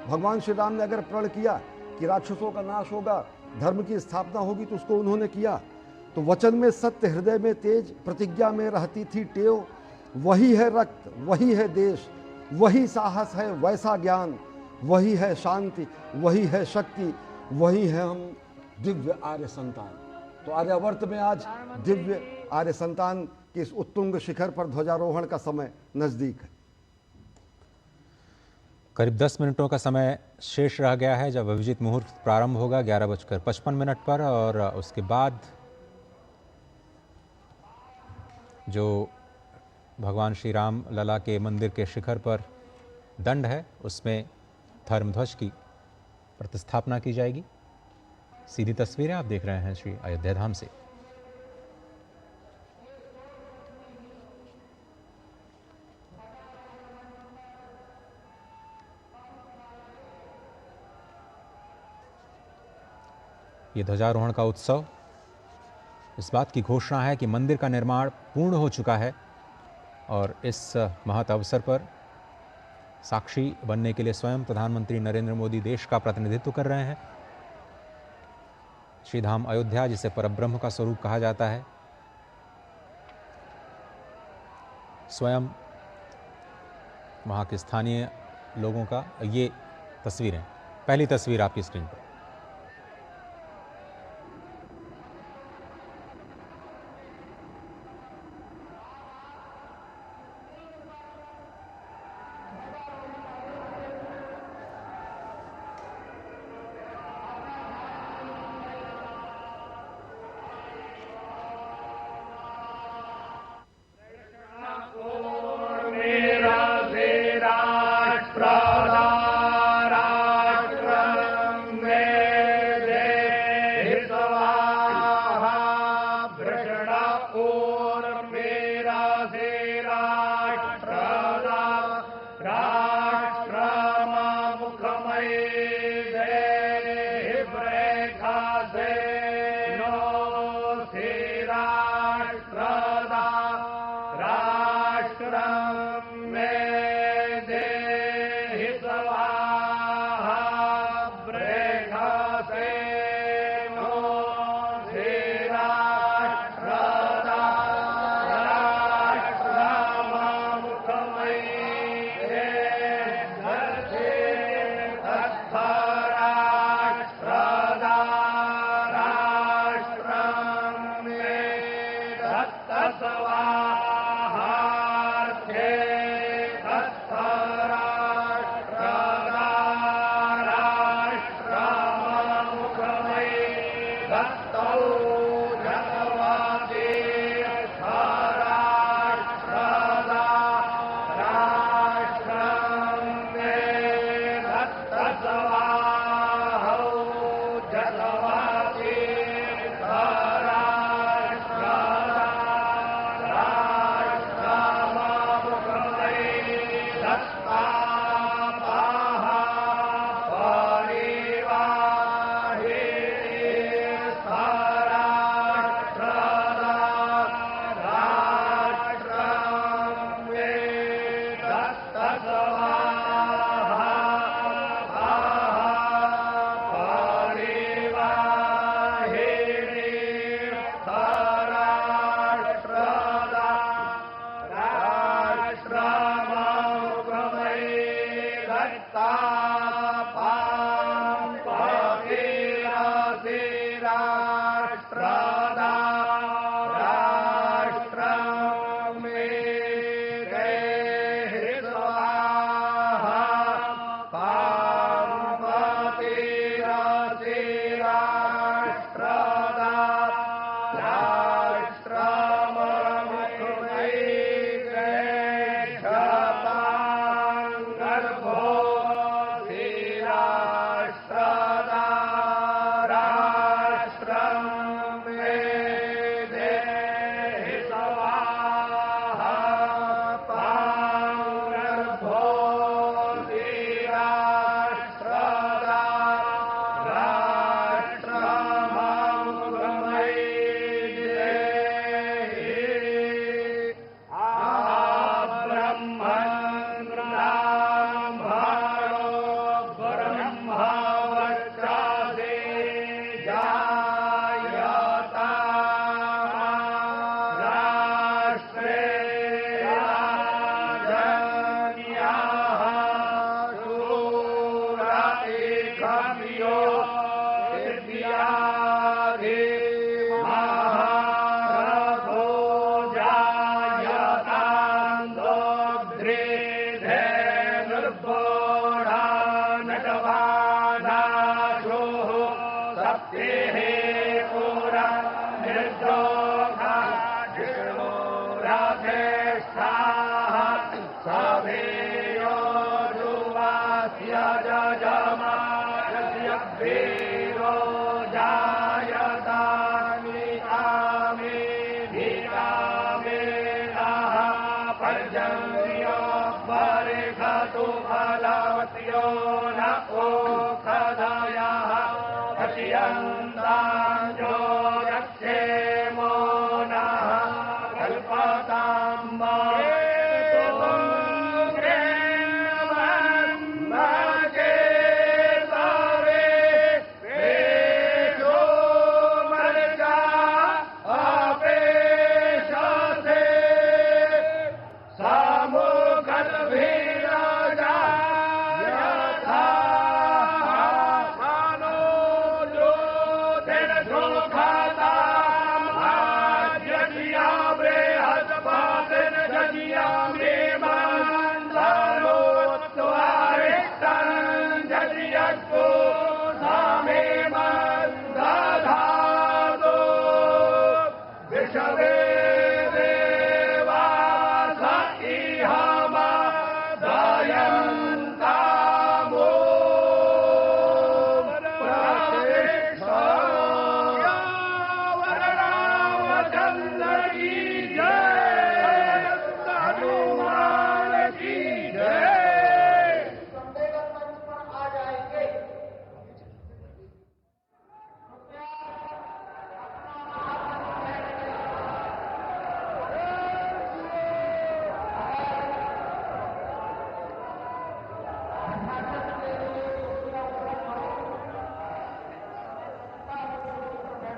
भगवान श्री राम ने अगर प्रण किया कि राक्षसों का नाश होगा, धर्म की स्थापना होगी, तो उसको उन्होंने किया। तो वचन में सत्य, हृदय में तेज, प्रतिज्ञा में रहती थी टेव। वही है रक्त, वही है देश, वही साहस है, वैसा ज्ञान, वही है शांति, वही है शक्ति, वही है हम दिव्य आर्य संतान। तो आर्यावर्त में आज दिव्य आर्य संतान के इस उत्तुंग शिखर पर ध्वजारोहण का समय नजदीक है। करीब 10 मिनटों का समय शेष रह गया है जब अभिजीत मुहूर्त प्रारंभ होगा 11:55 पर और उसके बाद जो भगवान श्री राम लला के मंदिर के शिखर पर दंड है, उसमें धर्मध्वज की प्रतिस्थापना की जाएगी। सीधी तस्वीरें आप देख रहे हैं श्री अयोध्या धाम से। ये ध्वजारोहण का उत्सव इस बात की घोषणा है कि मंदिर का निर्माण पूर्ण हो चुका है और इस महत अवसर पर साक्षी बनने के लिए स्वयं प्रधानमंत्री नरेंद्र मोदी देश का प्रतिनिधित्व कर रहे हैं। श्री धाम अयोध्या, जिसे परब्रह्म का स्वरूप कहा जाता है, स्वयं वहाँ के स्थानीय लोगों का ये तस्वीरें, पहली तस्वीर आपकी स्क्रीन पर।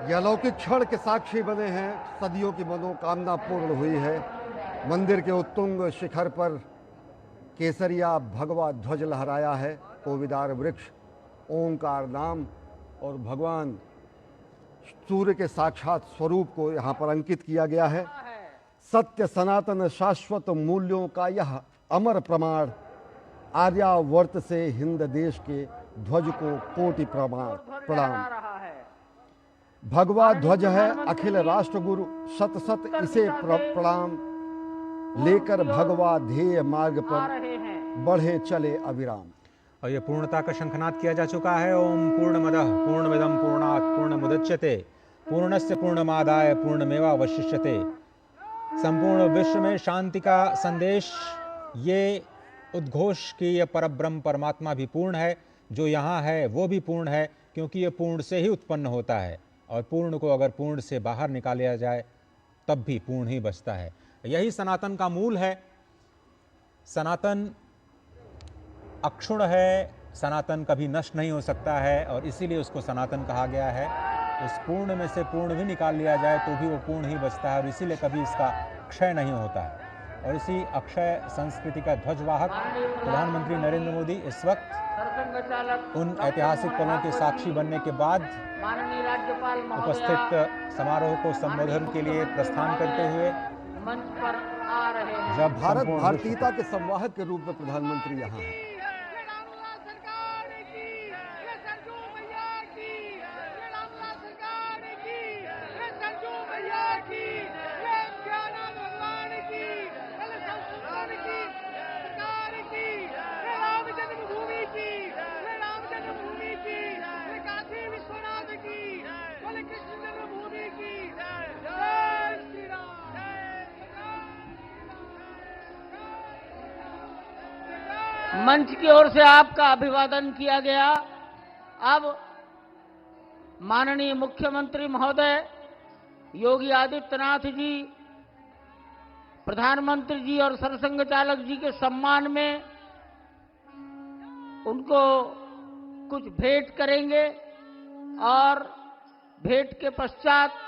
यह अलौकिक क्षण के साक्षी बने हैं। सदियों की मनोकामना पूर्ण हुई है। मंदिर के उत्तुंग शिखर पर केसरिया भगवा ध्वज लहराया है। कोविदार वृक्ष, ओंकार नाम और भगवान सूर्य के साक्षात स्वरूप को यहाँ पर अंकित किया गया है। सत्य सनातन शाश्वत मूल्यों का यह अमर प्रमाण, आर्यावर्त से हिंद देश के ध्वज को कोटि प्रणाम। भगवा ध्वज है अखिल राष्ट्र गुरु, शत शत इसे प्रणाम। लेकर भगवा ध्येय मार्ग पर बढ़े चले अविराम। और ये पूर्णता का शंखनाद किया जा चुका है। ओम पूर्णमदः पूर्णमिदं पूर्णात् पूर्णमुदच्यते पूर्णस्य पूर्णमादाय पूर्णमेवावशिष्यते। संपूर्ण विश्व में शांति का संदेश ये उद्घोष कि ये परब्रह्म परमात्मा भी पूर्ण है, जो यहाँ है वो भी पूर्ण है, क्योंकि ये पूर्ण से ही उत्पन्न होता है और पूर्ण को अगर पूर्ण से बाहर निकाला जाए तब भी पूर्ण ही बचता है। यही सनातन का मूल है। सनातन अक्षुण है, सनातन कभी नष्ट नहीं हो सकता है और इसीलिए उसको सनातन कहा गया है। उस पूर्ण में से पूर्ण भी निकाल लिया जाए तो भी वो पूर्ण ही बचता है और इसीलिए कभी इसका क्षय नहीं होता है। और इसी अक्षय संस्कृति का ध्वजवाहक प्रधानमंत्री नरेंद्र मोदी इस वक्त उन ऐतिहासिक पलों के साक्षी बनने के बाद उपस्थित समारोह को संबोधन के लिए प्रस्थान करते हुए मंच पर आ रहे हैं। जब भारत भारतीयता के संवाहक के रूप में प्रधानमंत्री यहाँ हैं। मंच की ओर से आपका अभिवादन किया गया। अब माननीय मुख्यमंत्री महोदय योगी आदित्यनाथ जी प्रधानमंत्री जी और सरसंघ चालक जी के सम्मान में उनको कुछ भेंट करेंगे और भेंट के पश्चात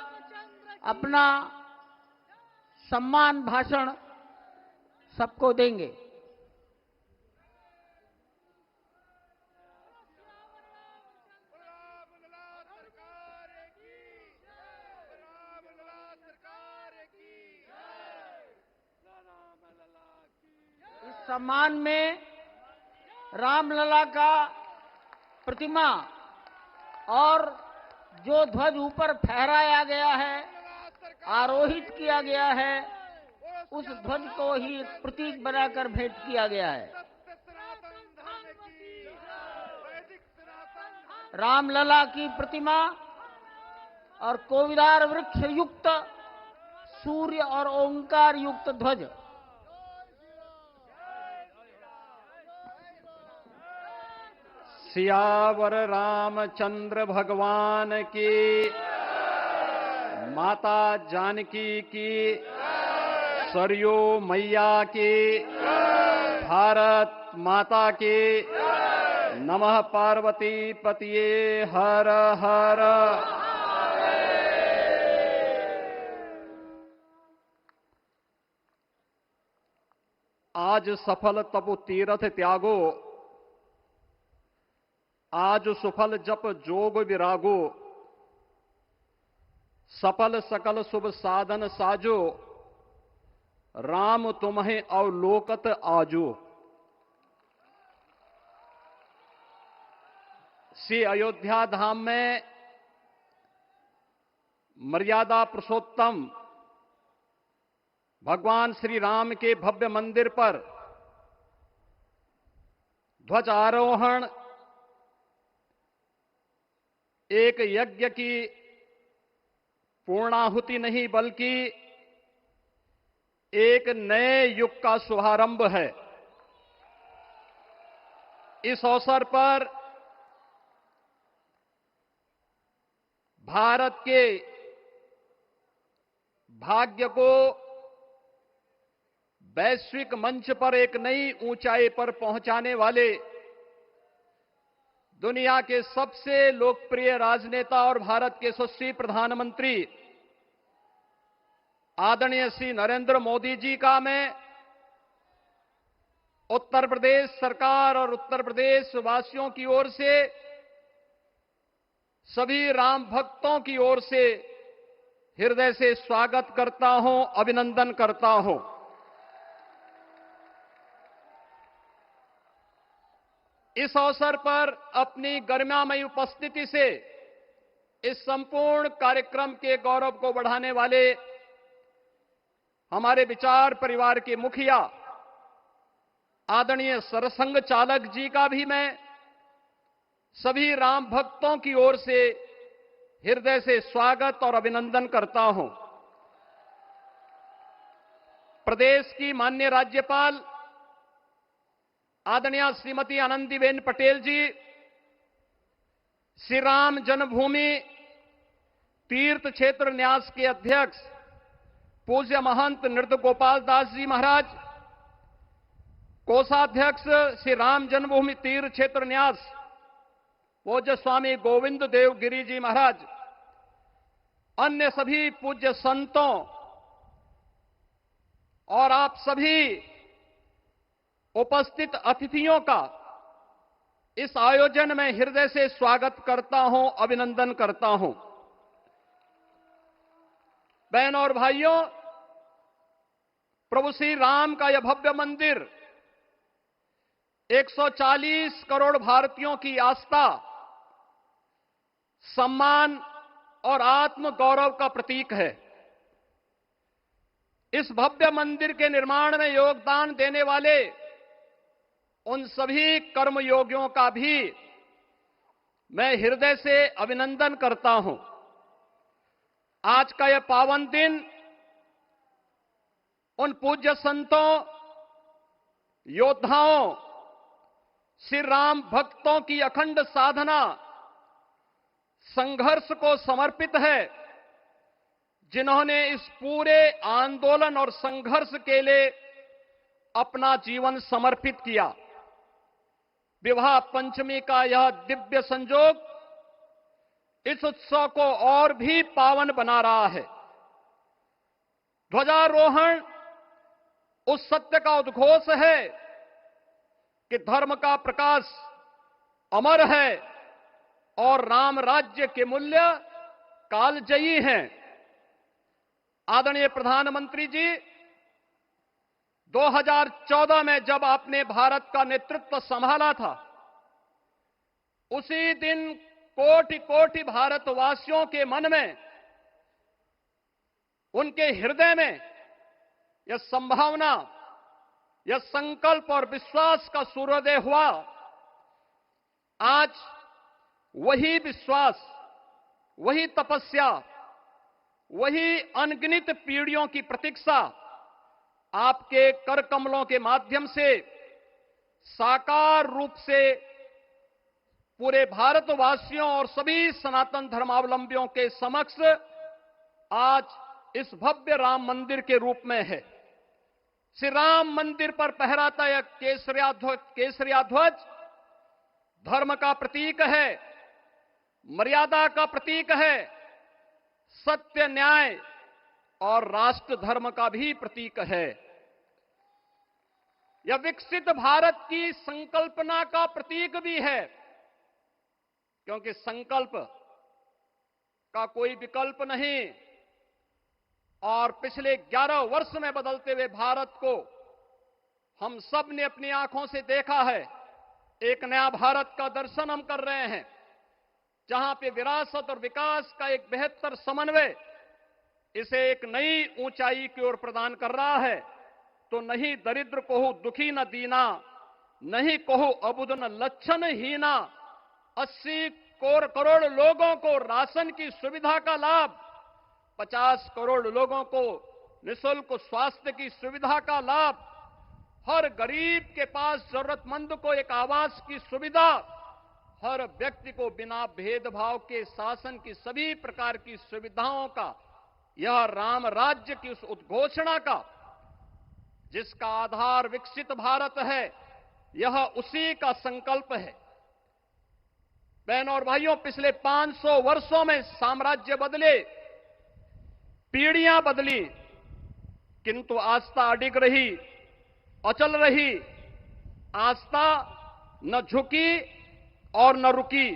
अपना सम्मान भाषण सबको देंगे। सम्मान में रामलला का प्रतिमा और जो ध्वज ऊपर फहराया गया है, आरोहित किया गया है, उस ध्वज को ही प्रतीक बनाकर भेंट किया गया है। रामलला की प्रतिमा और कोविदार वृक्ष युक्त सूर्य और ओंकार युक्त ध्वज। सियावर रामचंद्र भगवान की, माता जानकी की, सरयू मैया की, भारत माता की, नमः पार्वती पतिये हर हर। आज सफल तपु तीरथ त्यागो, आज सुफल जप जोग विरागो, सफल सकल शुभ साधन साजो, राम तुम्हें अवलोकत आजो। श्री अयोध्या धाम में मर्यादा पुरुषोत्तम भगवान श्री राम के भव्य मंदिर पर ध्वजारोहण एक यज्ञ की पूर्णाहुति नहीं बल्कि एक नए युग का शुभारंभ है। इस अवसर पर भारत के भाग्य को वैश्विक मंच पर एक नई ऊंचाई पर पहुंचाने वाले दुनिया के सबसे लोकप्रिय राजनेता और भारत के यशस्वी प्रधानमंत्री आदरणीय श्री नरेंद्र मोदी जी का मैं उत्तर प्रदेश सरकार और उत्तर प्रदेश वासियों की ओर से, सभी राम भक्तों की ओर से हृदय से स्वागत करता हूं, अभिनंदन करता हूं। इस अवसर पर अपनी गरिमामयी उपस्थिति से इस संपूर्ण कार्यक्रम के गौरव को बढ़ाने वाले हमारे विचार परिवार के मुखिया आदरणीय सरसंघ चालक जी का भी मैं सभी राम भक्तों की ओर से हृदय से स्वागत और अभिनंदन करता हूं। प्रदेश की माननीय राज्यपाल आदरणीय श्रीमती आनंदीबेन पटेल जी, श्री राम जन्मभूमि तीर्थ क्षेत्र न्यास के अध्यक्ष पूज्य महंत नृत्य गोपाल दास जी महाराज, कोषाध्यक्ष श्री राम जन्मभूमि तीर्थ क्षेत्र न्यास पूज्य स्वामी गोविंद देव गिरी जी महाराज, अन्य सभी पूज्य संतों और आप सभी उपस्थित अतिथियों का इस आयोजन में हृदय से स्वागत करता हूं, अभिनंदन करता हूं। बहनों और भाइयों, प्रभु श्री राम का यह भव्य मंदिर 140 करोड़ भारतीयों की आस्था, सम्मान और आत्म गौरव का प्रतीक है। इस भव्य मंदिर के निर्माण में योगदान देने वाले उन सभी कर्मयोगियों का भी मैं हृदय से अभिनंदन करता हूं। आज का यह पावन दिन उन पूज्य संतों, योद्धाओं, श्री राम भक्तों की अखंड साधना, संघर्ष को समर्पित है, जिन्होंने इस पूरे आंदोलन और संघर्ष के लिए अपना जीवन समर्पित किया। विवाह पंचमी का यह दिव्य संयोग इस उत्सव को और भी पावन बना रहा है। ध्वजारोहण उस सत्य का उद्घोष है कि धर्म का प्रकाश अमर है और राम राज्य के मूल्य कालजयी हैं। आदरणीय प्रधानमंत्री जी, 2014 में जब आपने भारत का नेतृत्व संभाला था, उसी दिन कोटि कोटि भारतवासियों के मन में, उनके हृदय में यह संभावना, यह संकल्प और विश्वास का सूर्योदय हुआ। आज वही विश्वास, वही तपस्या, वही अनगिनत पीढ़ियों की प्रतीक्षा आपके कर कमलों के माध्यम से साकार रूप से पूरे भारतवासियों और सभी सनातन धर्मावलंबियों के समक्ष आज इस भव्य राम मंदिर के रूप में है। श्री राम मंदिर पर फहराता यह केसरिया ध्वज धर्म का प्रतीक है, मर्यादा का प्रतीक है, सत्य, न्याय और राष्ट्र धर्म का भी प्रतीक है। यह विकसित भारत की संकल्पना का प्रतीक भी है, क्योंकि संकल्प का कोई विकल्प नहीं। और पिछले 11 वर्ष में बदलते हुए भारत को हम सब ने अपनी आंखों से देखा है। एक नया भारत का दर्शन हम कर रहे हैं, जहां पे विरासत और विकास का एक बेहतर समन्वय इसे एक नई ऊंचाई की ओर प्रदान कर रहा है। तो नहीं दरिद्र कोहु दुखी न दीना, नहीं कोहु अबुद न लक्षण हीना। 80 करोड़ लोगों को राशन की सुविधा का लाभ, 50 करोड़ लोगों को निःशुल्क स्वास्थ्य की सुविधा का लाभ, हर गरीब के पास जरूरतमंद को एक आवास की सुविधा, हर व्यक्ति को बिना भेदभाव के शासन की सभी प्रकार की सुविधाओं का, यह राम राज्य की उस उद्घोषणा का जिसका आधार विकसित भारत है, यह उसी का संकल्प है। बहनों और भाइयों, पिछले 500 वर्षों में साम्राज्य बदले, पीढ़ियां बदली, किंतु आस्था अडिग रही, अचल रही। आस्था न झुकी और न रुकी।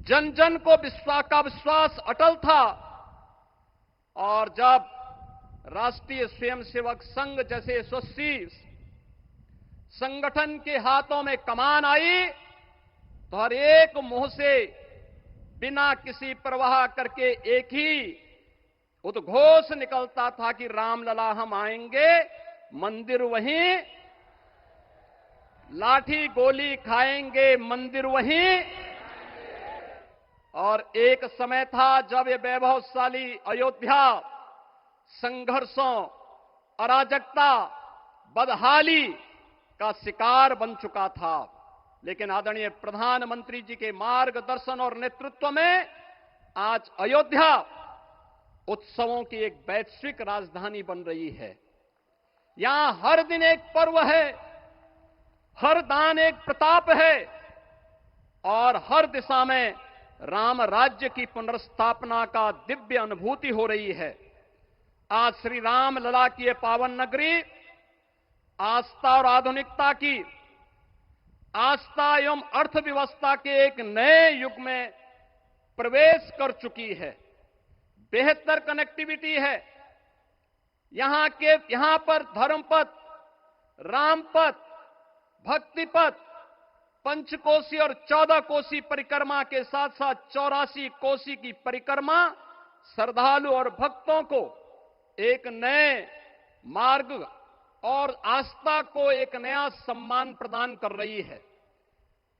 जन जन को विश्वास अटल था। और जब राष्ट्रीय स्वयंसेवक संघ जैसे यशस्वी संगठन के हाथों में कमान आई तो हर एक मुंह से बिना किसी परवाह करके एक ही उद्घोष निकलता था कि रामलला हम आएंगे, मंदिर वहीं, लाठी गोली खाएंगे, मंदिर वहीं। और एक समय था जब ये वैभवशाली अयोध्या संघर्षों, अराजकता, बदहाली का शिकार बन चुका था। लेकिन आदरणीय प्रधानमंत्री जी के मार्गदर्शन और नेतृत्व में आज अयोध्या उत्सवों की एक वैश्विक राजधानी बन रही है। यहां हर दिन एक पर्व है, हर दान एक प्रताप है और हर दिशा में राम राज्य की पुनर्स्थापना का दिव्य अनुभूति हो रही है। आज श्री राम लला की ये पावन नगरी आस्था और आधुनिकता की, आस्था एवं अर्थव्यवस्था के एक नए युग में प्रवेश कर चुकी है। बेहतर कनेक्टिविटी है। यहां पर धर्मपथ, रामपथ, भक्तिपथ, पंचकोसी और 14 कोसी परिक्रमा के साथ साथ 84 कोसी की परिक्रमा श्रद्धालु और भक्तों को एक नए मार्ग और आस्था को एक नया सम्मान प्रदान कर रही है।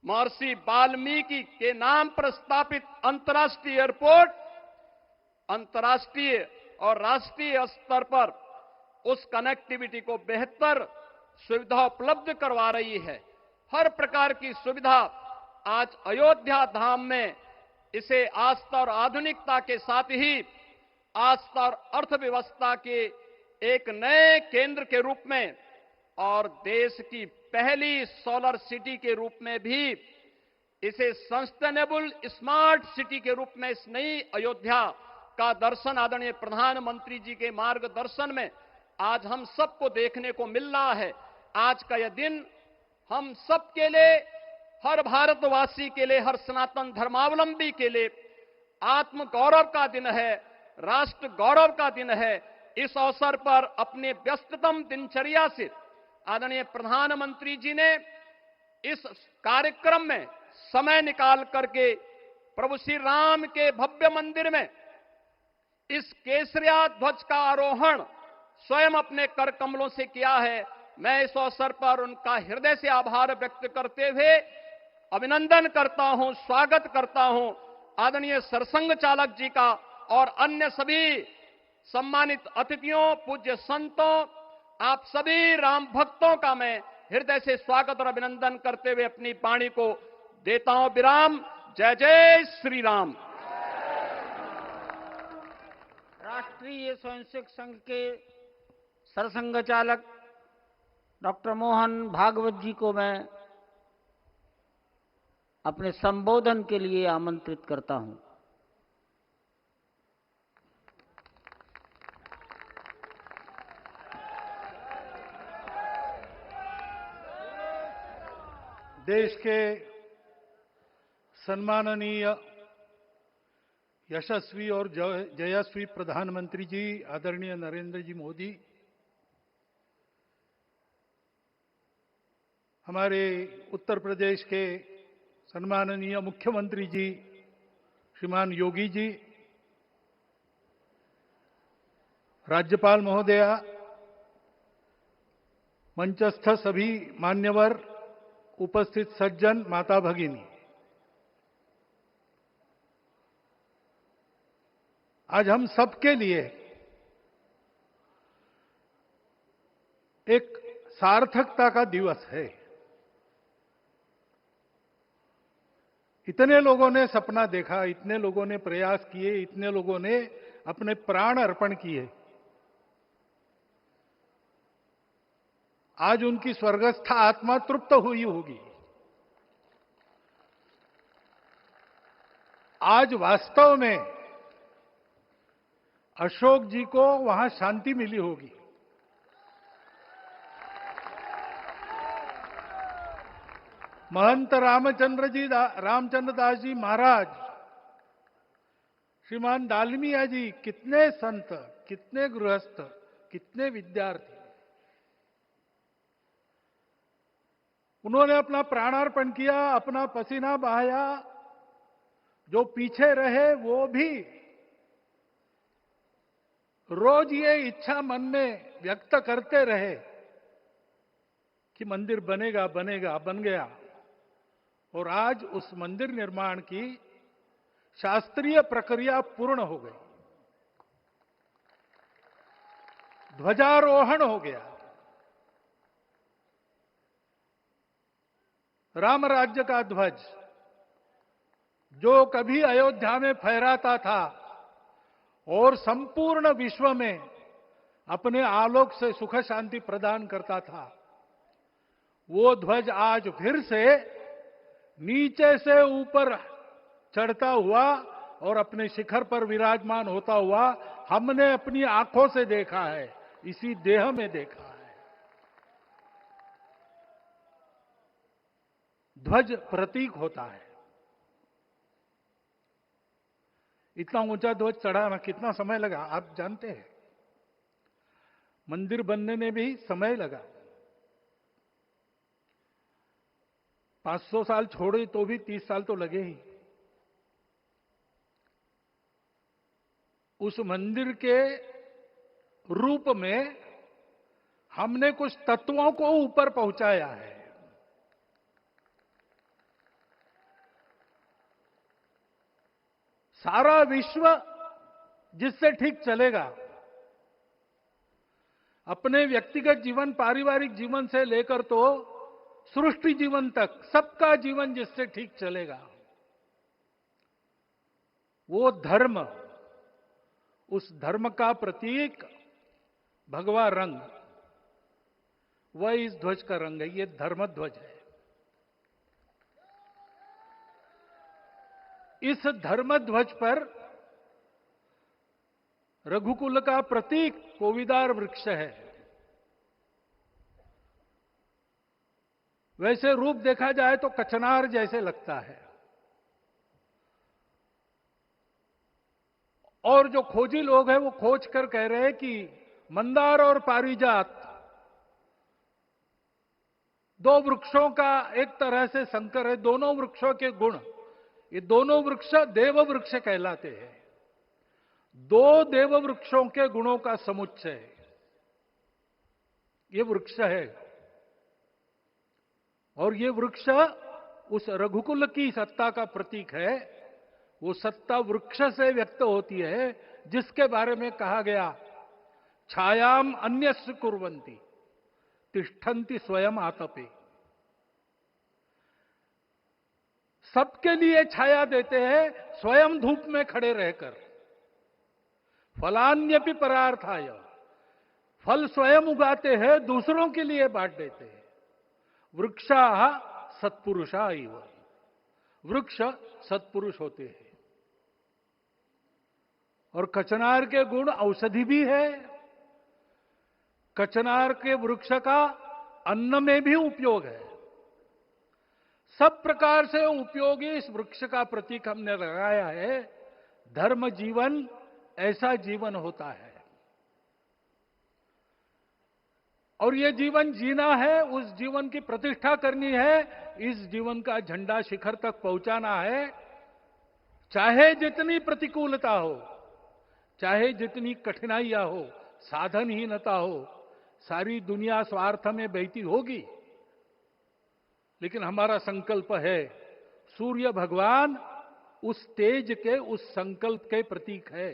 महर्षि वाल्मीकि के नाम पर स्थापित अंतर्राष्ट्रीय एयरपोर्ट अंतर्राष्ट्रीय और राष्ट्रीय स्तर पर उस कनेक्टिविटी को बेहतर सुविधा उपलब्ध करवा रही है। हर प्रकार की सुविधा आज अयोध्या धाम में इसे आस्था और आधुनिकता के साथ ही आस्था और अर्थव्यवस्था के एक नए केंद्र के रूप में और देश की पहली सोलर सिटी के रूप में भी इसे सस्टेनेबल स्मार्ट सिटी के रूप में इस नई अयोध्या का दर्शन आदरणीय प्रधानमंत्री जी के मार्गदर्शन में आज हम सबको देखने को मिल रहा है। आज का यह दिन हम सबके लिए, हर भारतवासी के लिए, हर सनातन धर्मावलंबी के लिए आत्म गौरव का दिन है, राष्ट्र गौरव का दिन है। इस अवसर पर अपने व्यस्ततम दिनचर्या से आदरणीय प्रधानमंत्री जी ने इस कार्यक्रम में समय निकाल करके प्रभु श्री राम के भव्य मंदिर में इस केसरिया ध्वज का आरोहण स्वयं अपने कर कमलों से किया है। मैं इस अवसर पर उनका हृदय से आभार व्यक्त करते हुए अभिनंदन करता हूं, स्वागत करता हूं आदरणीय सरसंघ चालक जी का और अन्य सभी सम्मानित अतिथियों, पूज्य संतों, आप सभी राम भक्तों का मैं हृदय से स्वागत और अभिनंदन करते हुए अपनी वाणी को देता हूं विराम। जय जय श्री राम। राष्ट्रीय स्वयंसेवक संघ के सरसंघ चालक डॉक्टर मोहन भागवत जी को मैं अपने संबोधन के लिए आमंत्रित करता हूं। देश के सम्माननीय यशस्वी और जयस्वी प्रधानमंत्री जी आदरणीय नरेंद्र जी मोदी, हमारे उत्तर प्रदेश के सम्माननीय मुख्यमंत्री जी श्रीमान योगी जी, राज्यपाल महोदया, मंचस्थ सभी मान्यवर, उपस्थित सज्जन, माता भगिनी, आज हम सबके लिए एक सार्थकता का दिवस है। इतने लोगों ने सपना देखा, इतने लोगों ने प्रयास किए, इतने लोगों ने अपने प्राण अर्पण किए। आज उनकी स्वर्गस्थ आत्मा तृप्त हुई होगी। आज वास्तव में अशोक जी को वहां शांति मिली होगी। महंत रामचंद्र दास जी महाराज, श्रीमान डालमिया जी, कितने संत, कितने गृहस्थ, कितने विद्यार्थी, उन्होंने अपना प्राणार्पण किया, अपना पसीना बहाया। जो पीछे रहे वो भी रोज ये इच्छा मन में व्यक्त करते रहे कि मंदिर बनेगा बनेगा, बन गया। और आज उस मंदिर निर्माण की शास्त्रीय प्रक्रिया पूर्ण हो गई, ध्वजारोहण हो गया। राम राज्य का ध्वज जो कभी अयोध्या में फहराता था और संपूर्ण विश्व में अपने आलोक से सुख शांति प्रदान करता था, वो ध्वज आज फिर से नीचे से ऊपर चढ़ता हुआ और अपने शिखर पर विराजमान होता हुआ हमने अपनी आंखों से देखा है, इसी देह में देखा है। ध्वज प्रतीक होता है। इतना ऊंचा ध्वज चढ़ाना कितना समय लगा आप जानते हैं? मंदिर बनने में भी समय लगा। 500 साल छोड़े तो भी 30 साल तो लगे ही। उस मंदिर के रूप में हमने कुछ तत्वों को ऊपर पहुंचाया है। सारा विश्व जिससे ठीक चलेगा, अपने व्यक्तिगत जीवन, पारिवारिक जीवन से लेकर तो सृष्टि जीवन तक सबका जीवन जिससे ठीक चलेगा, वो धर्म, उस धर्म का प्रतीक भगवा रंग, वह इस ध्वज का रंग है। ये धर्म ध्वज है। इस धर्म ध्वज पर रघुकुल का प्रतीक कोविदार वृक्ष है। वैसे रूप देखा जाए तो कचनार जैसे लगता है। और जो खोजी लोग हैं वो खोज कर कह रहे हैं कि मंदार और पारिजात दो वृक्षों का एक तरह से संकर है। दोनों वृक्षों के गुण, ये दोनों वृक्ष देव वृक्ष कहलाते हैं। दो देव वृक्षों के गुणों का समुच्चय ये वृक्ष है। और ये वृक्ष उस रघुकुल की सत्ता का प्रतीक है। वो सत्ता वृक्ष से व्यक्त होती है, जिसके बारे में कहा गया, छायाम अन्यस्य कुर्वन्ति तिष्ठन्ति स्वयं आतपे। सबके लिए छाया देते हैं, स्वयं धूप में खड़े रहकर। फलान्यपि परार्थाय, फल स्वयं उगाते हैं, दूसरों के लिए बांट देते हैं। वृक्षा सत्पुरुषा इव, वृक्ष सत्पुरुष होते हैं। और कचनार के गुण औषधि भी है। कचनार के वृक्ष का अन्न में भी उपयोग है। सब प्रकार से उपयोगी इस वृक्ष का प्रतीक हमने लगाया है। धर्म जीवन ऐसा जीवन होता है। और ये जीवन जीना है, उस जीवन की प्रतिष्ठा करनी है, इस जीवन का झंडा शिखर तक पहुंचाना है। चाहे जितनी प्रतिकूलता हो, चाहे जितनी कठिनाइयां हो, साधनहीनता हो, सारी दुनिया स्वार्थ में बहती होगी, लेकिन हमारा संकल्प है। सूर्य भगवान उस तेज के, उस संकल्प के प्रतीक है।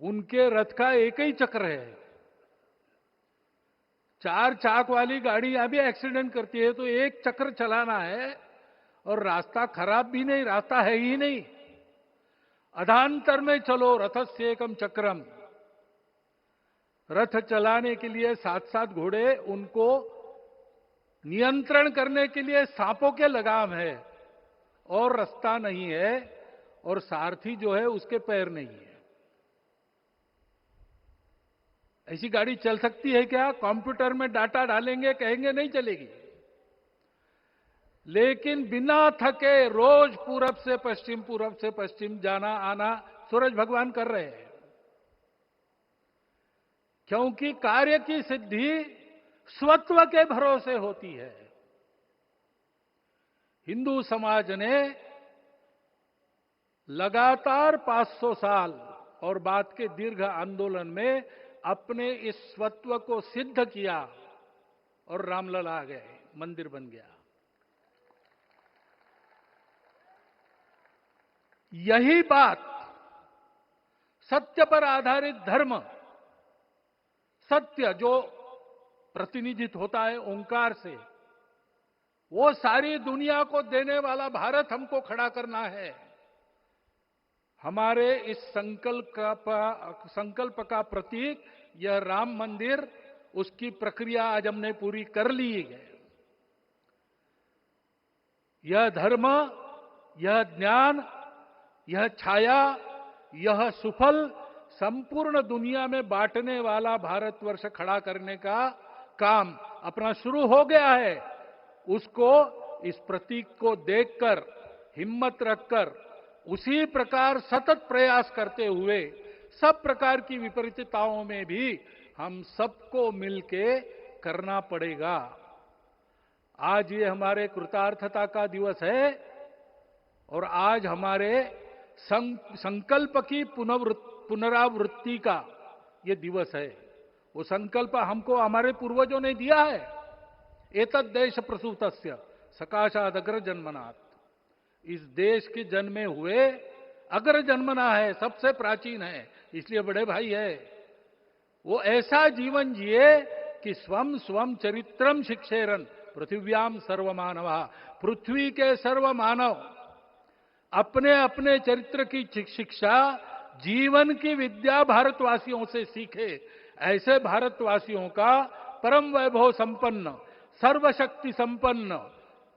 उनके रथ का एक ही चक्र है। 4 चाक वाली गाड़ी यहां भी एक्सीडेंट करती है तो एक चक्र चलाना है, और रास्ता खराब भी नहीं, रास्ता है ही नहीं। अधांतर में चलो रथस्य एकम चक्रम। रथ चलाने के लिए 7-7 घोड़े, उनको नियंत्रण करने के लिए सांपों के लगाम है, और रास्ता नहीं है। और सारथी जो है उसके पैर नहीं है। ऐसी गाड़ी चल सकती है क्या? कंप्यूटर में डाटा डालेंगे, कहेंगे नहीं चलेगी। लेकिन बिना थके रोज पूरब से पश्चिम जाना आना सूरज भगवान कर रहे हैं, क्योंकि कार्य की सिद्धि स्वत्व के भरोसे होती है। हिंदू समाज ने लगातार 500 साल और बाद के दीर्घ आंदोलन में अपने इस स्वत्व को सिद्ध किया और रामलला आ गए, मंदिर बन गया। यही बात सत्य पर आधारित धर्म, सत्य जो प्रतिनिधित्व होता है ओंकार से, वो सारी दुनिया को देने वाला भारत हमको खड़ा करना है। हमारे इस संकल्प का प्रतीक यह राम मंदिर, उसकी प्रक्रिया आज हमने पूरी कर ली है। यह धर्म, यह ज्ञान, यह छाया, यह सुफल संपूर्ण दुनिया में बांटने वाला भारतवर्ष खड़ा करने का काम अपना शुरू हो गया है। उसको, इस प्रतीक को देखकर, हिम्मत रखकर, उसी प्रकार सतत प्रयास करते हुए सब प्रकार की विपरीतताओं में भी हम सबको मिलके करना पड़ेगा। आज ये हमारे कृतार्थता का दिवस है और आज हमारे संकल्प की पुनरावृत्ति का ये दिवस है। वो संकल्प हमको हमारे पूर्वजों ने दिया है। एतद् देश प्रसूतस्य सकाशाद अग्र जन्मनात्, इस देश के जन्मे हुए अग्र जन्मना है, सबसे प्राचीन है, इसलिए बड़े भाई है। वो ऐसा जीवन जिए कि स्वम स्वम चरित्रम शिक्षेरन पृथिव्याम सर्वमानवा, पृथ्वी के सर्व मानव अपने अपने चरित्र की शिक्षा, जीवन की विद्या भारतवासियों से सीखे। ऐसे भारतवासियों का परम वैभव संपन्न, सर्वशक्ति संपन्न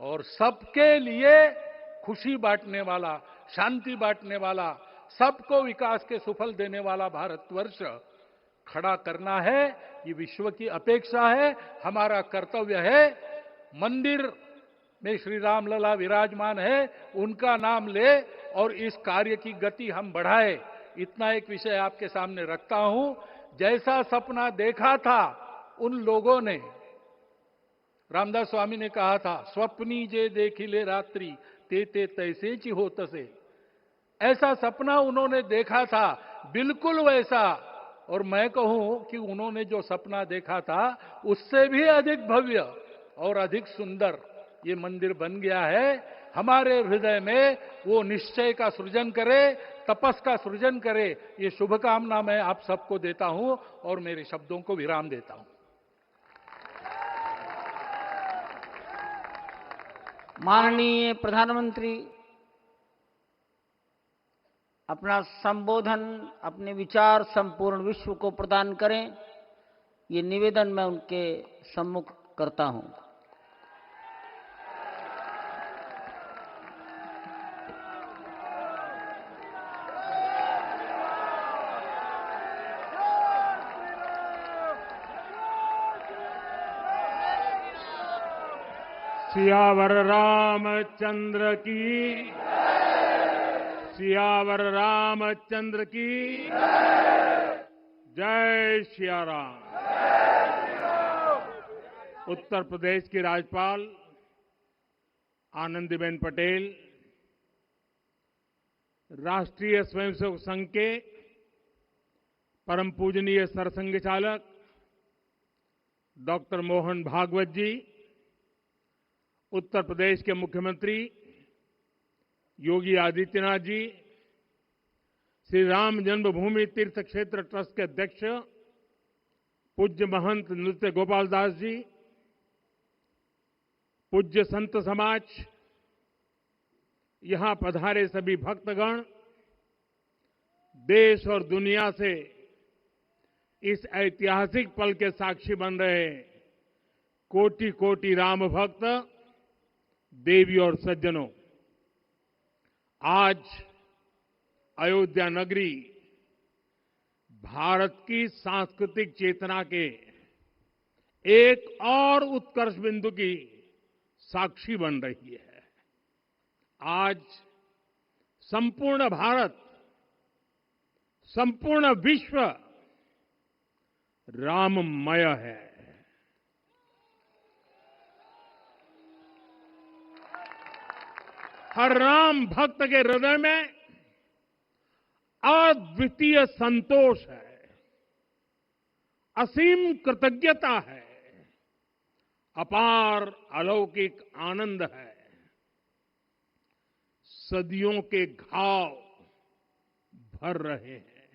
और सबके लिए खुशी बांटने वाला, शांति बांटने वाला, सबको विकास के सुफल देने वाला भारतवर्ष खड़ा करना है। ये विश्व की अपेक्षा है, हमारा कर्तव्य है। मंदिर में श्री रामलला विराजमान है, उनका नाम ले और इस कार्य की गति हम बढ़ाए। इतना एक विषय आपके सामने रखता हूं। जैसा सपना देखा था उन लोगों ने, रामदास स्वामी ने कहा था, स्वप्नी जे देखिले रात्रि ते ते तैसे ची हो तसे। ऐसा सपना उन्होंने देखा था, बिल्कुल वैसा। और मैं कहूं कि उन्होंने जो सपना देखा था उससे भी अधिक भव्य और अधिक सुंदर ये मंदिर बन गया है। हमारे हृदय में वो निश्चय का सृजन करे, तपस का सृजन करे, ये शुभकामना मैं आप सबको देता हूं और मेरे शब्दों को विराम देता हूं। माननीय प्रधानमंत्री अपना संबोधन, अपने विचार संपूर्ण विश्व को प्रदान करें, ये निवेदन मैं उनके सम्मुख करता हूं। सियावर रामचंद्र की, सियावर रामचंद्र की जय सिया राम। उत्तर प्रदेश की राज्यपाल आनंदीबेन पटेल, राष्ट्रीय स्वयंसेवक संघ के परम पूजनीय सरसंघ चालक डॉक्टर मोहन भागवत जी, उत्तर प्रदेश के मुख्यमंत्री योगी आदित्यनाथ जी, श्री राम जन्मभूमि तीर्थ क्षेत्र ट्रस्ट के अध्यक्ष पूज्य महंत नृत्य गोपाल दास जी, पूज्य संत समाज, यहां पधारे सभी भक्तगण, देश और दुनिया से इस ऐतिहासिक पल के साक्षी बन रहे कोटि कोटि राम भक्त, देवी और सज्जनों, आज अयोध्या नगरी भारत की सांस्कृतिक चेतना के एक और उत्कर्ष बिंदु की साक्षी बन रही है। आज संपूर्ण भारत, संपूर्ण विश्व राममय है। हर राम भक्त के हृदय में अद्वितीय संतोष है, असीम कृतज्ञता है, अपार अलौकिक आनंद है। सदियों के घाव भर रहे हैं,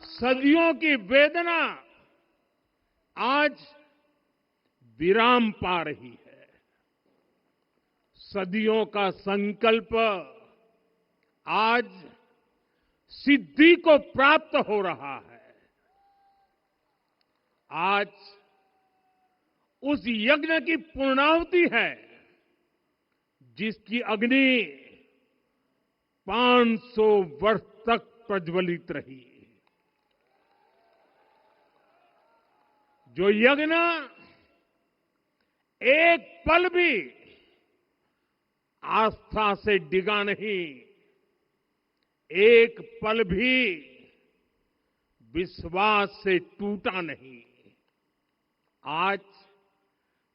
सदियों की वेदना आज विराम पा रही है। सदियों का संकल्प आज सिद्धि को प्राप्त हो रहा है। आज उस यज्ञ की पूर्णाहुति है जिसकी अग्नि 500 वर्ष तक प्रज्वलित रही। जो यज्ञ एक पल भी आस्था से डिगा नहीं, एक पल भी विश्वास से टूटा नहीं। आज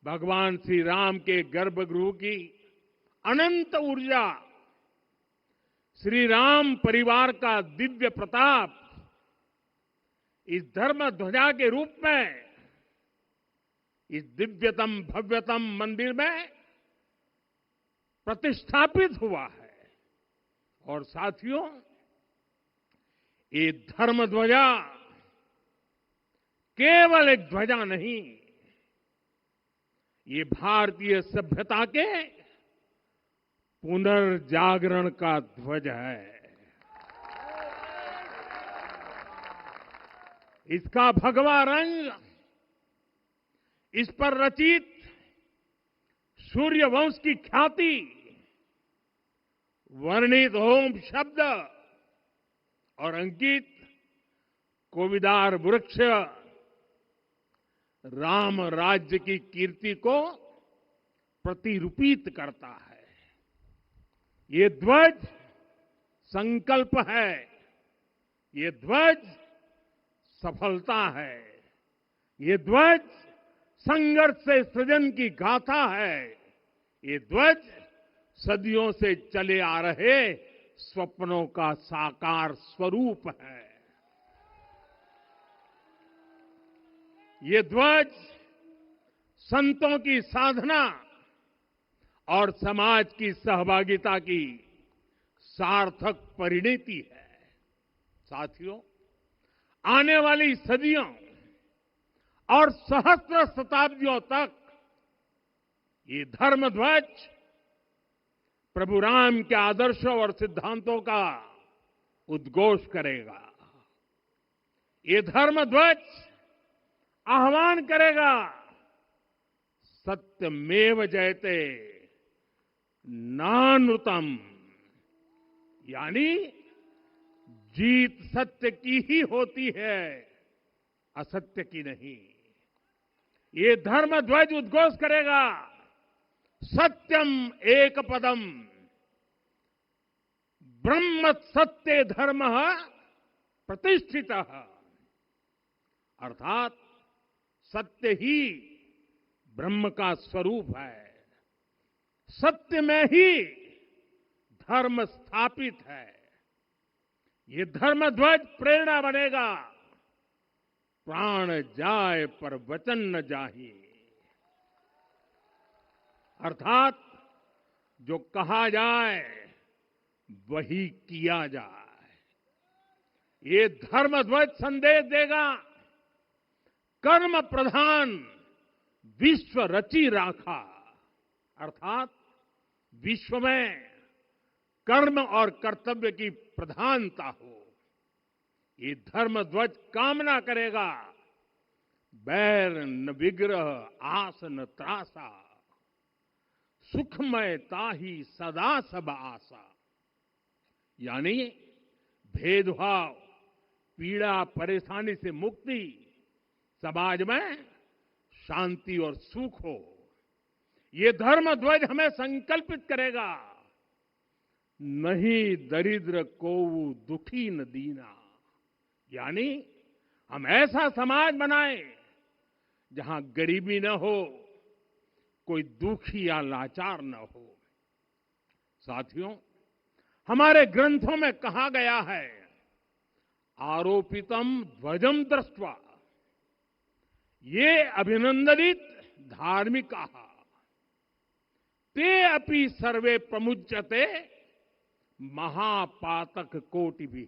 भगवान श्री राम के गर्भगृह की अनंत ऊर्जा, श्री राम परिवार का दिव्य प्रताप इस धर्म ध्वजा के रूप में इस दिव्यतम भव्यतम मंदिर में प्रतिष्ठापित हुआ है। और साथियों, ये धर्म ध्वजा केवल एक ध्वजा नहीं, ये भारतीय सभ्यता के पुनर्जागरण का ध्वज है। इसका भगवा रंग, इस पर रचित सूर्यवंश की ख्याति, वर्णित ओम शब्द और अंकित कोविदार वृक्ष राम राज्य की कीर्ति को प्रतिरूपित करता है। ये ध्वज संकल्प है, ये ध्वज सफलता है, ये ध्वज संघर्ष से सृजन की गाथा है, ये ध्वज सदियों से चले आ रहे स्वप्नों का साकार स्वरूप है। ये ध्वज संतों की साधना और समाज की सहभागिता की सार्थक परिणति है। साथियों, आने वाली सदियों और सहस्त्र शताब्दियों तक ये धर्म ध्वज प्रभु राम के आदर्शों और सिद्धांतों का उद्घोष करेगा। ये धर्म ध्वज आह्वान करेगा, सत्यमेव जयते नानृतम, यानी जीत सत्य की ही होती है, असत्य की नहीं। ये धर्म ध्वज उद्घोष करेगा, सत्यम एक पदम ब्रह्म सत्य धर्म प्रतिष्ठित, अर्थात सत्य ही ब्रह्म का स्वरूप है, सत्य में ही धर्म स्थापित है। ये धर्म ध्वज प्रेरणा बनेगा, प्राण जाए पर वचन न जाहि, अर्थात जो कहा जाए वही किया जाए। ये धर्म ध्वज संदेश देगा, कर्म प्रधान विश्व रची राखा, अर्थात विश्व में कर्म और कर्तव्य की प्रधानता हो। ये धर्म ध्वज कामना करेगा, बैर न विग्रह आस न त्रासा, सुखमयता ही सदा सब आशा। यानी भेदभाव, पीड़ा, परेशानी से मुक्ति, समाज में शांति और सुख हो, ये धर्म ध्वज हमें संकल्पित करेगा। नहीं दरिद्र को दुखी न दीना, यानी हम ऐसा समाज बनाएं जहां गरीबी न हो, कोई दुखी या लाचार न हो। साथियों, हमारे ग्रंथों में कहा गया है, आरोपितम ध्वजम दृष्ट्वा ये अभिनंदनित धार्मिका ते अपि सर्वे प्रमुच्यते महापातक कोटि भी।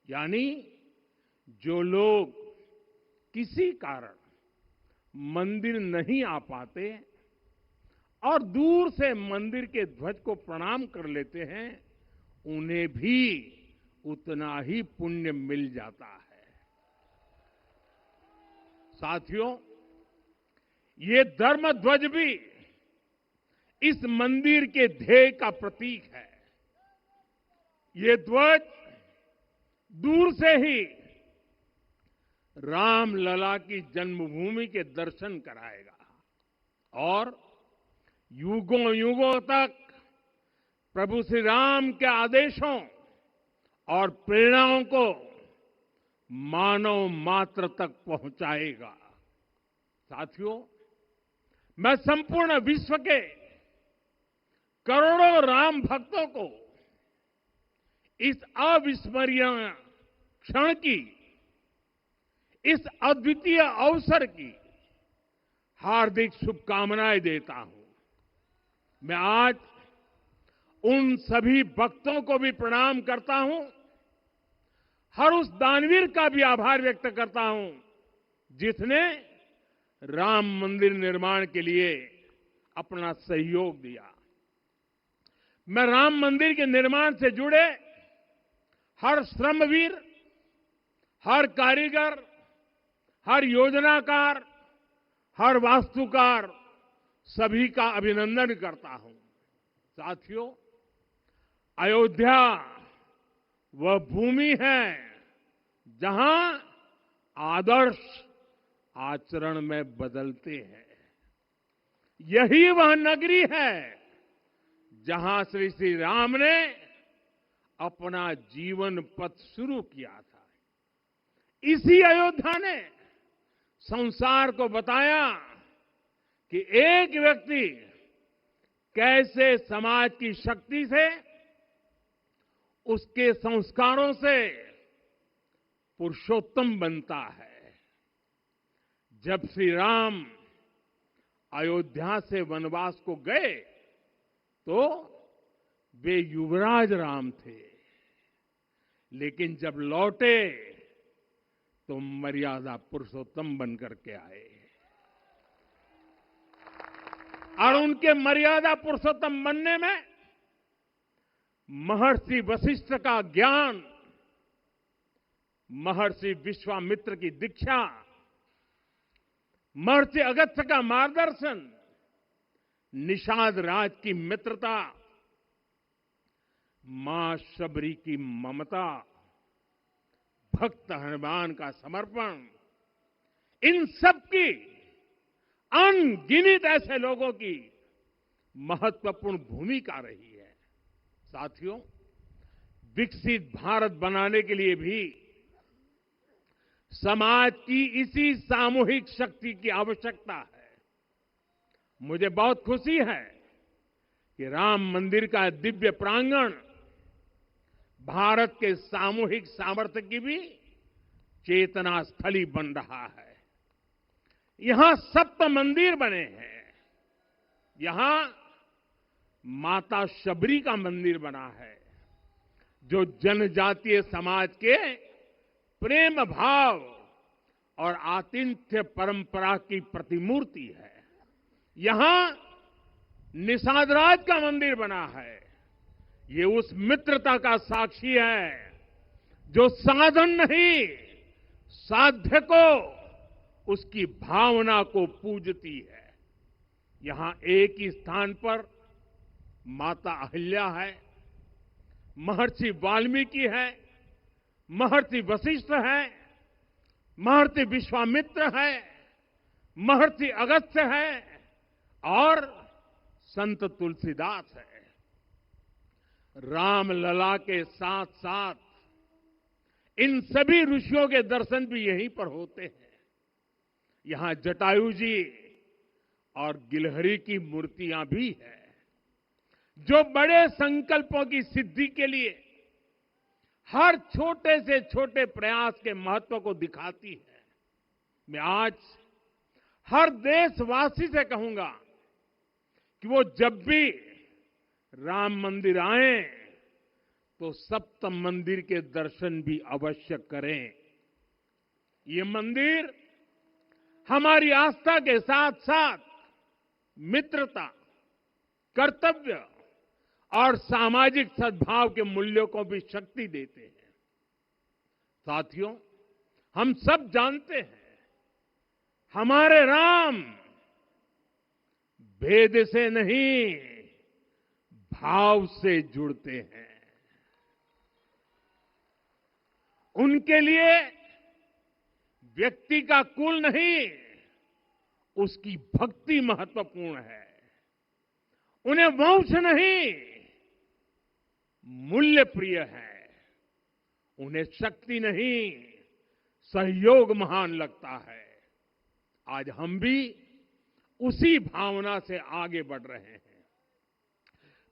यानी जो लोग किसी कारण मंदिर नहीं आ पाते और दूर से मंदिर के ध्वज को प्रणाम कर लेते हैं, उन्हें भी उतना ही पुण्य मिल जाता है। साथियों, ये धर्म ध्वज भी इस मंदिर के ध्येय का प्रतीक है। ये ध्वज दूर से ही राम लला की जन्मभूमि के दर्शन कराएगा और युगों युगों तक प्रभु श्री राम के आदेशों और प्रेरणाओं को मानव मात्र तक पहुंचाएगा। साथियों, मैं संपूर्ण विश्व के करोड़ों राम भक्तों को इस अविस्मरणीय क्षण की, इस अद्वितीय अवसर की हार्दिक शुभकामनाएं देता हूं। मैं आज उन सभी भक्तों को भी प्रणाम करता हूं, हर उस दानवीर का भी आभार व्यक्त करता हूं जिसने राम मंदिर निर्माण के लिए अपना सहयोग दिया। मैं राम मंदिर के निर्माण से जुड़े हर श्रमवीर, हर कारीगर, हर योजनाकार, हर वास्तुकार, सभी का अभिनंदन करता हूं। साथियों, अयोध्या वह भूमि है जहां आदर्श आचरण में बदलते हैं। यही वह नगरी है जहां श्री श्री राम ने अपना जीवन पथ शुरू किया था। इसी अयोध्या ने संसार को बताया कि एक व्यक्ति कैसे समाज की शक्ति से, उसके संस्कारों से पुरुषोत्तम बनता है। जब श्री राम अयोध्या से वनवास को गए तो वे युवराज राम थे, लेकिन जब लौटे तो मर्यादा पुरुषोत्तम बनकर के आए और उनके मर्यादा पुरुषोत्तम बनने में महर्षि वशिष्ठ का ज्ञान, महर्षि विश्वामित्र की दीक्षा, महर्षि अगस्त्य का मार्गदर्शन, निषाद राज की मित्रता, मां शबरी की ममता, भक्त हनुमान का समर्पण, इन सब की अनगिनत ऐसे लोगों की महत्वपूर्ण भूमिका रही है। साथियों, विकसित भारत बनाने के लिए भी समाज की इसी सामूहिक शक्ति की आवश्यकता है। मुझे बहुत खुशी है कि राम मंदिर का दिव्य प्रांगण भारत के सामूहिक सामर्थ्य की भी चेतना स्थली बन रहा है। यहां सप्त मंदिर बने हैं। यहां माता शबरी का मंदिर बना है, जो जनजातीय समाज के प्रेम भाव और आतिथ्य परंपरा की प्रतिमूर्ति है। यहां निषादराज का मंदिर बना है। ये उस मित्रता का साक्षी है जो साधन नहीं, साध्य को, उसकी भावना को पूजती है। यहां एक ही स्थान पर माता अहिल्या है, महर्षि वाल्मीकि है, महर्षि वशिष्ठ है, महर्षि विश्वामित्र है, महर्षि अगस्त्य है और संत तुलसीदास है। रामलला के साथ साथ इन सभी ऋषियों के दर्शन भी यहीं पर होते हैं। यहां जटायु जी और गिलहरी की मूर्तियां भी है, जो बड़े संकल्पों की सिद्धि के लिए हर छोटे से छोटे प्रयास के महत्व को दिखाती है। मैं आज हर देशवासी से कहूंगा कि वो जब भी राम मंदिर आए तो सप्त मंदिर के दर्शन भी अवश्य करें। ये मंदिर हमारी आस्था के साथ साथ मित्रता, कर्तव्य और सामाजिक सद्भाव के मूल्यों को भी शक्ति देते हैं। साथियों, हम सब जानते हैं हमारे राम भेद से नहीं, भाव से जुड़ते हैं। उनके लिए व्यक्ति का कुल नहीं, उसकी भक्ति महत्वपूर्ण है। उन्हें वंश नहीं, मूल्य प्रिय है। उन्हें शक्ति नहीं, सहयोग महान लगता है। आज हम भी उसी भावना से आगे बढ़ रहे हैं।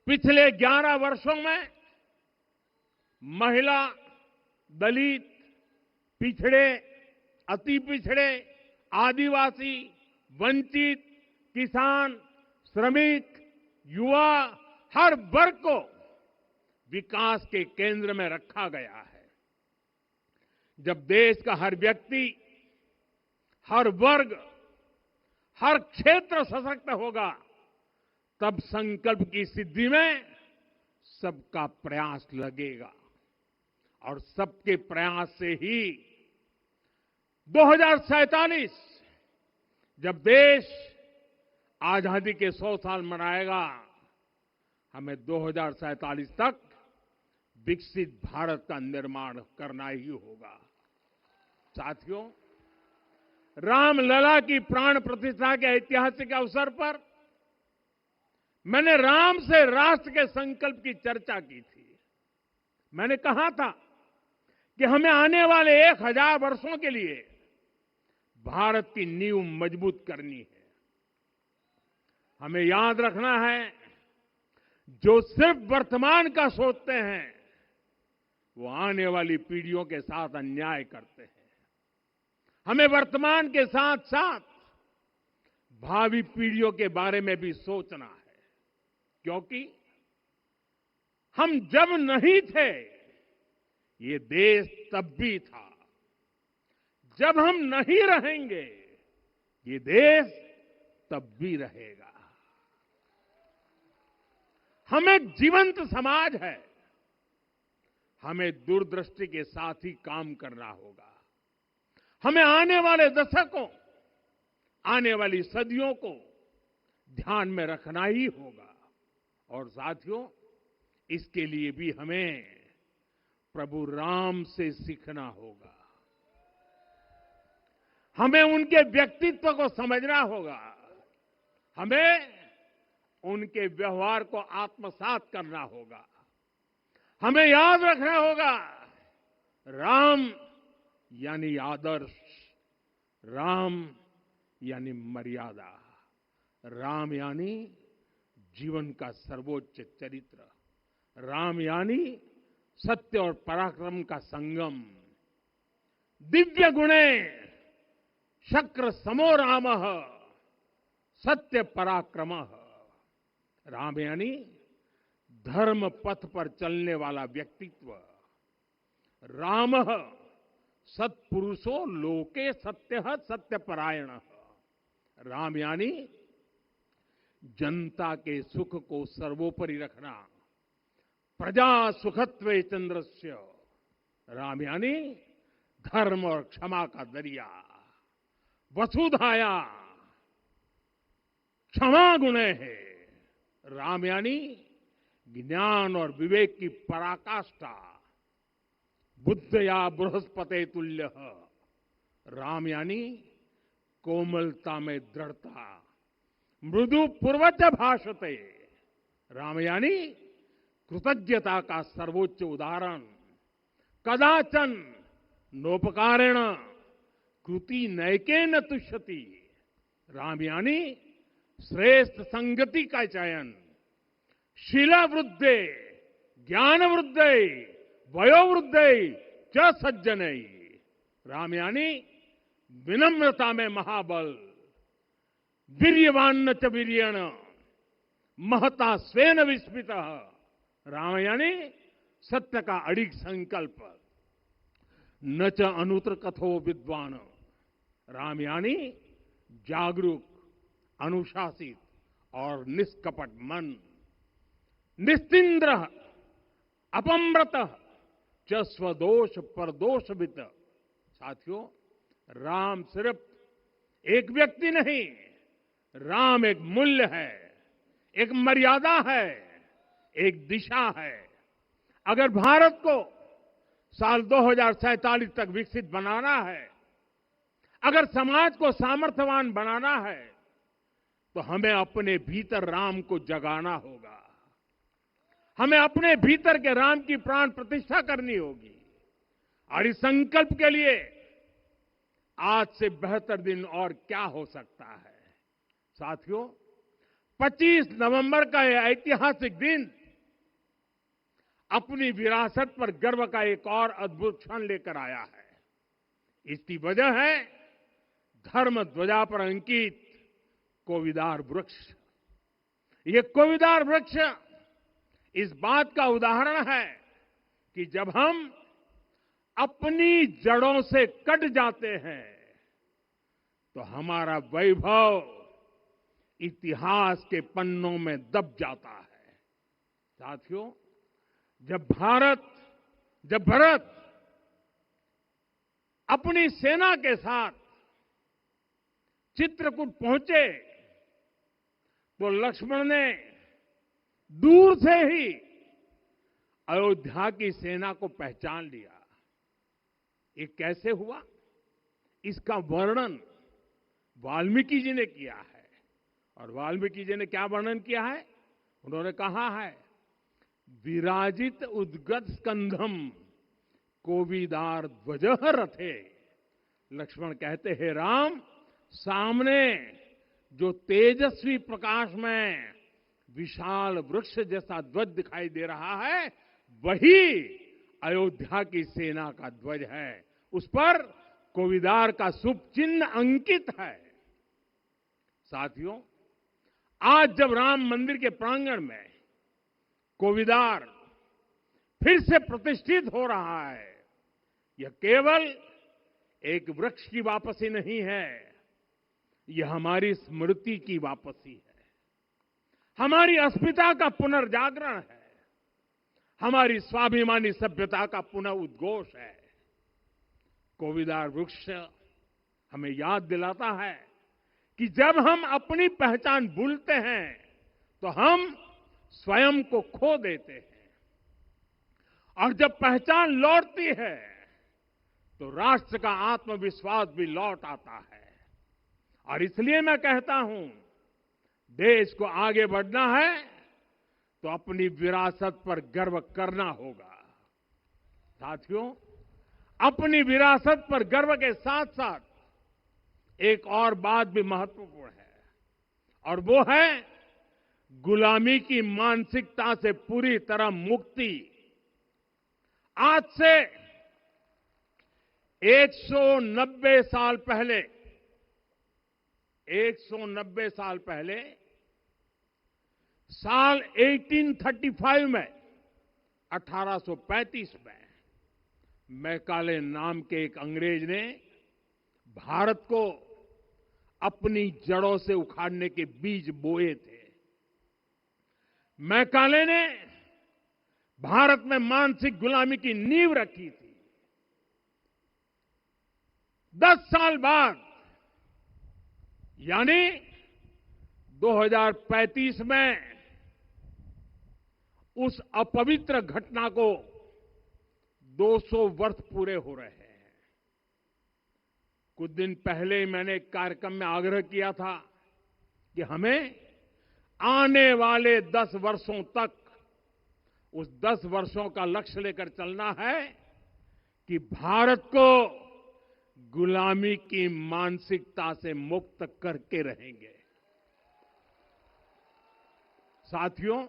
पिछले 11 वर्षों में महिला, दलित, पिछड़े, अति पिछड़े, आदिवासी, वंचित, किसान, श्रमिक, युवा, हर वर्ग को विकास के केंद्र में रखा गया है। जब देश का हर व्यक्ति, हर वर्ग, हर क्षेत्र सशक्त होगा, तब संकल्प की सिद्धि में सबका प्रयास लगेगा और सबके प्रयास से ही 2047 जब देश आजादी के 100 साल मनाएगा, हमें 2047 तक विकसित भारत का निर्माण करना ही होगा। साथियों, रामलला की प्राण प्रतिष्ठा के ऐतिहासिक अवसर पर मैंने राम से राष्ट्र के संकल्प की चर्चा की थी। मैंने कहा था कि हमें आने वाले 1000 वर्षों के लिए भारत की नींव मजबूत करनी है। हमें याद रखना है, जो सिर्फ वर्तमान का सोचते हैं वो आने वाली पीढ़ियों के साथ अन्याय करते हैं। हमें वर्तमान के साथ साथ भावी पीढ़ियों के बारे में भी सोचना है, क्योंकि हम जब नहीं थे ये देश तब भी था, जब हम नहीं रहेंगे ये देश तब भी रहेगा। हम एक जीवंत समाज है, हमें दूरदृष्टि के साथ ही काम करना होगा। हमें आने वाले दशकों, आने वाली सदियों को ध्यान में रखना ही होगा। और साथियों, इसके लिए भी हमें प्रभु राम से सीखना होगा। हमें उनके व्यक्तित्व को समझना होगा। हमें उनके व्यवहार को आत्मसात करना होगा। हमें याद रखना होगा, राम यानी आदर्श, राम यानी मर्यादा, राम यानी जीवन का सर्वोच्च चरित्र, राम यानी सत्य और पराक्रम का संगम। दिव्य गुणे शक्र समो रामः सत्य पराक्रमः। राम यानी धर्म पथ पर चलने वाला व्यक्तित्व। रामः सत्पुरुषो लोके सत्यः सत्यपरायणः। राम यानी जनता के सुख को सर्वोपरि रखना, प्रजा सुखत्वे चंद्रस्य। राम यानी धर्म और क्षमा का दरिया, वसुधाया क्षमा गुणे है। राम यानी ज्ञान और विवेक की पराकाष्ठा। बुद्ध या बृहस्पति तुल्य। राम यानी कोमलता में दृढ़ता। मृदु पूर्वज भाषते। राम यानी कृतज्ञता का सर्वोच्च उदाहरण। कदाचन नोपकारेण कृति नैकेन तुष्यति। राम यानी श्रेष्ठ संगति का चयन। शीला वृद्धे, ज्ञान वृद्धे, वयोवृद्धे च सज्जने। राम यानी विनम्रता में महाबल। वीर्यवान च वीर्यण, महता स्वेन विस्मित। राम यानी सत्य का अडिग संकल्प। न च अनुत्र कथो विद्वान। राम यानी जागरूक, अनुशासित और निष्कपट मन। निस्तिंद्र अपम्रत च स्वदोष परदोषवित। साथियों, राम सिर्फ एक व्यक्ति नहीं, राम एक मूल्य है, एक मर्यादा है, एक दिशा है। अगर भारत को साल 2047 तक विकसित बनाना है, अगर समाज को सामर्थ्यवान बनाना है, तो हमें अपने भीतर राम को जगाना होगा। हमें अपने भीतर के राम की प्राण प्रतिष्ठा करनी होगी। और इस संकल्प के लिए आज से बेहतर दिन और क्या हो सकता है। साथियों, 25 नवंबर का यह ऐतिहासिक दिन अपनी विरासत पर गर्व का एक और अद्भुत क्षण लेकर आया है। इसकी वजह है धर्म ध्वजा पर अंकित कोविदार वृक्ष। ये कोविदार वृक्ष इस बात का उदाहरण है कि जब हम अपनी जड़ों से कट जाते हैं तो हमारा वैभव इतिहास के पन्नों में दब जाता है। साथियों, जब भरत अपनी सेना के साथ चित्रकूट पहुंचे तो लक्ष्मण ने दूर से ही अयोध्या की सेना को पहचान लिया। ये कैसे हुआ, इसका वर्णन वाल्मीकि जी ने किया है। और वाल्मीकि जी ने क्या वर्णन किया है? उन्होंने कहा है, विराजित उद्गत स्कंधम कोविदार ध्वज रथे। लक्ष्मण कहते हैं, राम, सामने जो तेजस्वी प्रकाश में विशाल वृक्ष जैसा ध्वज दिखाई दे रहा है, वही अयोध्या की सेना का ध्वज है। उस पर कोविदार का शुभ चिन्ह अंकित है। साथियों, आज जब राम मंदिर के प्रांगण में कोविदार फिर से प्रतिष्ठित हो रहा है, यह केवल एक वृक्ष की वापसी नहीं है, यह हमारी स्मृति की वापसी है, हमारी अस्मिता का पुनर्जागरण है, हमारी स्वाभिमानी सभ्यता का पुनः उद्घोष है। कोविदार वृक्ष हमें याद दिलाता है कि जब हम अपनी पहचान भूलते हैं तो हम स्वयं को खो देते हैं, और जब पहचान लौटती है तो राष्ट्र का आत्मविश्वास भी लौट आता है। और इसलिए मैं कहता हूं, देश को आगे बढ़ना है तो अपनी विरासत पर गर्व करना होगा। साथियों, अपनी विरासत पर गर्व के साथ साथ एक और बात भी महत्वपूर्ण है, और वो है गुलामी की मानसिकता से पूरी तरह मुक्ति। आज से 190 साल पहले 190 साल पहले साल 1835 में 1835 में मैकाले नाम के एक अंग्रेज ने भारत को अपनी जड़ों से उखाड़ने के बीज बोए थे। मैकाले ने भारत में मानसिक गुलामी की नींव रखी थी। 10 साल बाद, यानी 2035 में उस अपवित्र घटना को 200 वर्ष पूरे हो रहे हैं। कुछ दिन पहले मैंने एक कार्यक्रम में आग्रह किया था कि हमें आने वाले 10 वर्षों तक उस 10 वर्षों का लक्ष्य लेकर चलना है कि भारत को गुलामी की मानसिकता से मुक्त करके रहेंगे। साथियों,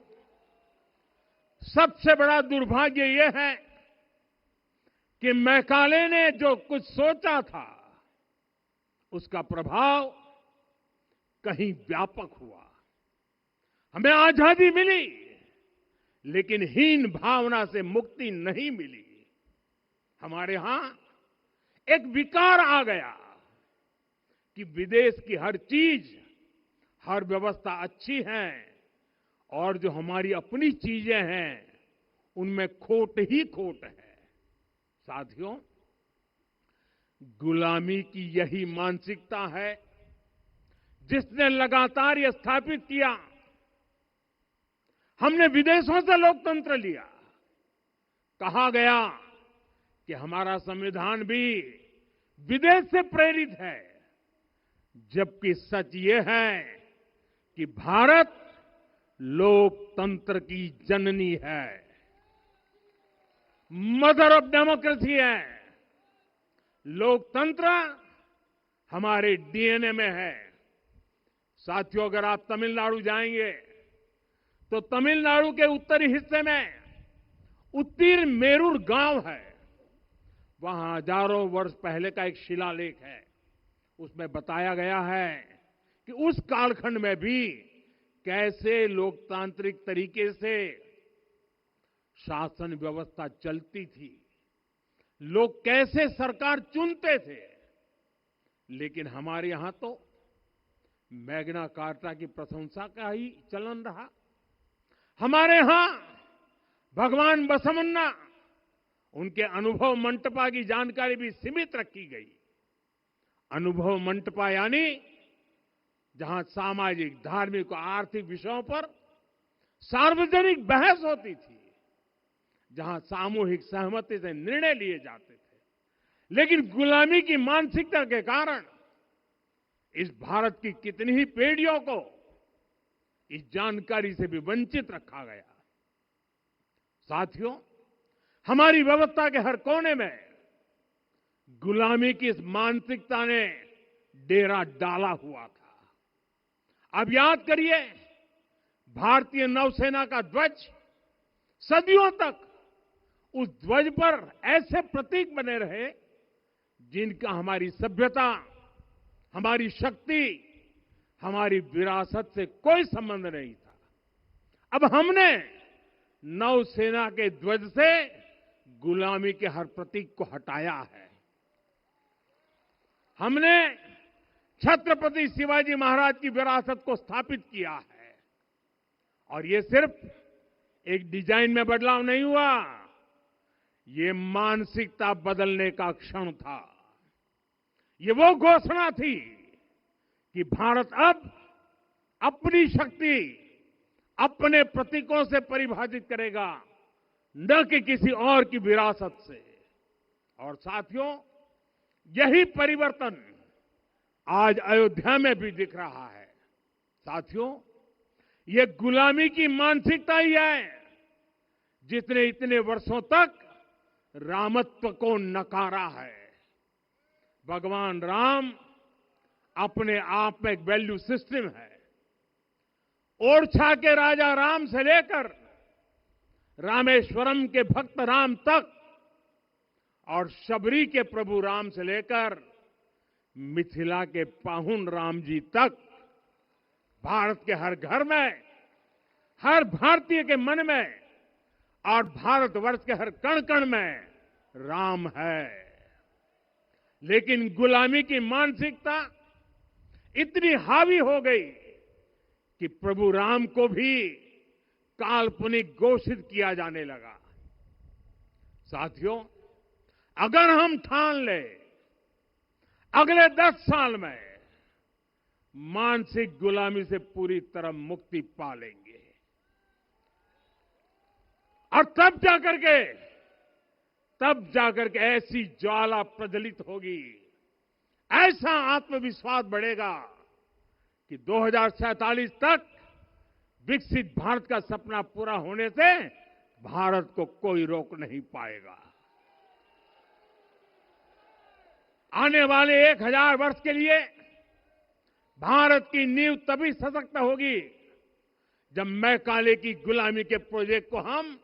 सबसे बड़ा दुर्भाग्य यह है कि मैकाले ने जो कुछ सोचा था उसका प्रभाव कहीं व्यापक हुआ। हमें आजादी मिली, लेकिन हीन भावना से मुक्ति नहीं मिली। हमारे यहां एक विकार आ गया कि विदेश की हर चीज, हर व्यवस्था अच्छी है और जो हमारी अपनी चीजें हैं उनमें खोट ही खोट है। साथियों, गुलामी की यही मानसिकता है जिसने लगातार यह स्थापित किया। हमने विदेशों से लोकतंत्र लिया। कहा गया कि हमारा संविधान भी विदेश से प्रेरित है, जबकि सच ये है कि भारत लोकतंत्र की जननी है, मदर ऑफ डेमोक्रेसी है। लोकतंत्र हमारे डीएनए में है। साथियों, अगर आप तमिलनाडु जाएंगे तो तमिलनाडु के उत्तरी हिस्से में उत्तीर-मेरूर गांव है। वहां हजारों वर्ष पहले का एक शिलालेख है। उसमें बताया गया है कि उस कालखंड में भी कैसे लोकतांत्रिक तरीके से शासन व्यवस्था चलती थी, लोग कैसे सरकार चुनते थे। लेकिन हमारे यहां तो मैग्ना कार्टा की प्रशंसा का ही चलन रहा। हमारे यहां भगवान बसवन्ना, उनके अनुभव मंटपा की जानकारी भी सीमित रखी गई। अनुभव मंटपा यानी जहां सामाजिक, धार्मिक और आर्थिक विषयों पर सार्वजनिक बहस होती थी, जहां सामूहिक सहमति से निर्णय लिए जाते थे। लेकिन गुलामी की मानसिकता के कारण इस भारत की कितनी ही पीढ़ियों को इस जानकारी से भी वंचित रखा गया। साथियों, हमारी व्यवस्था के हर कोने में गुलामी की इस मानसिकता ने डेरा डाला हुआ था। अब याद करिए, भारतीय नौसेना का ध्वज सदियों तक उस ध्वज पर ऐसे प्रतीक बने रहे जिनका हमारी सभ्यता, हमारी शक्ति, हमारी विरासत से कोई संबंध नहीं था। अब हमने नौसेना के ध्वज से गुलामी के हर प्रतीक को हटाया है। हमने छत्रपति शिवाजी महाराज की विरासत को स्थापित किया है। और ये सिर्फ एक डिजाइन में बदलाव नहीं हुआ, ये मानसिकता बदलने का क्षण था। ये वो घोषणा थी कि भारत अब अपनी शक्ति अपने प्रतीकों से परिभाषित करेगा, न कि किसी और की विरासत से। और साथियों, यही परिवर्तन आज अयोध्या में भी दिख रहा है। साथियों, ये गुलामी की मानसिकता ही है जिसने इतने वर्षों तक रामत्व को नकारा है। भगवान राम अपने आप में एक वैल्यू सिस्टम है। ओरछा के राजा राम से लेकर रामेश्वरम के भक्त राम तक और शबरी के प्रभु राम से लेकर मिथिला के पाहुन राम जी तक, भारत के हर घर में, हर भारतीय के मन में और भारतवर्ष के हर कण कण में राम है। लेकिन गुलामी की मानसिकता इतनी हावी हो गई कि प्रभु राम को भी काल्पनिक घोषित किया जाने लगा। साथियों, अगर हम ठान लें अगले 10 साल में मानसिक गुलामी से पूरी तरह मुक्ति पा लेंगे। और तब जाकर के ऐसी ज्वाला प्रज्वलित होगी, ऐसा आत्मविश्वास बढ़ेगा कि 2047 तक विकसित भारत का सपना पूरा होने से भारत को कोई रोक नहीं पाएगा। आने वाले 1000 वर्ष के लिए भारत की नींव तभी सशक्त होगी जब मैकाले की गुलामी के प्रोजेक्ट को हम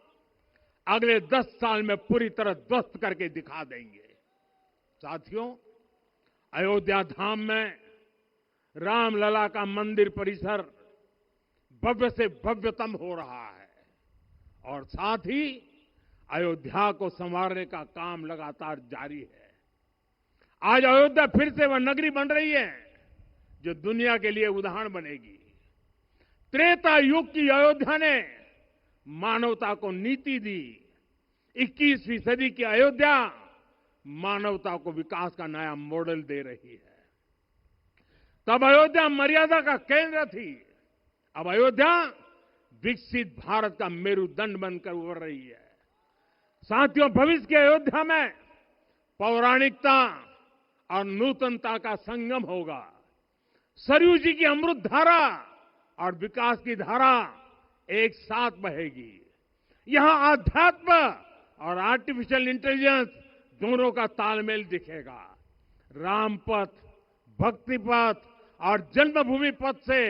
अगले 10 साल में पूरी तरह ध्वस्त करके दिखा देंगे। साथियों, अयोध्या धाम में रामलला का मंदिर परिसर भव्य से भव्यतम हो रहा है और साथ ही अयोध्या को संवारने का काम लगातार जारी है। आज अयोध्या फिर से वह नगरी बन रही है जो दुनिया के लिए उदाहरण बनेगी। त्रेता युग की अयोध्या ने मानवता को नीति दी। 21वीं सदी की अयोध्या मानवता को विकास का नया मॉडल दे रही है। तब अयोध्या मर्यादा का केंद्र थी, अब अयोध्या विकसित भारत का मेरुदंड बनकर उभर रही है। साथियों, भविष्य की अयोध्या में पौराणिकता और नूतनता का संगम होगा। सरयू जी की अमृत धारा और विकास की धारा एक साथ बहेगी। यहां आध्यात्म और आर्टिफिशियल इंटेलिजेंस दोनों का तालमेल दिखेगा। राम पथ, भक्ति पथ और जन्मभूमि पथ से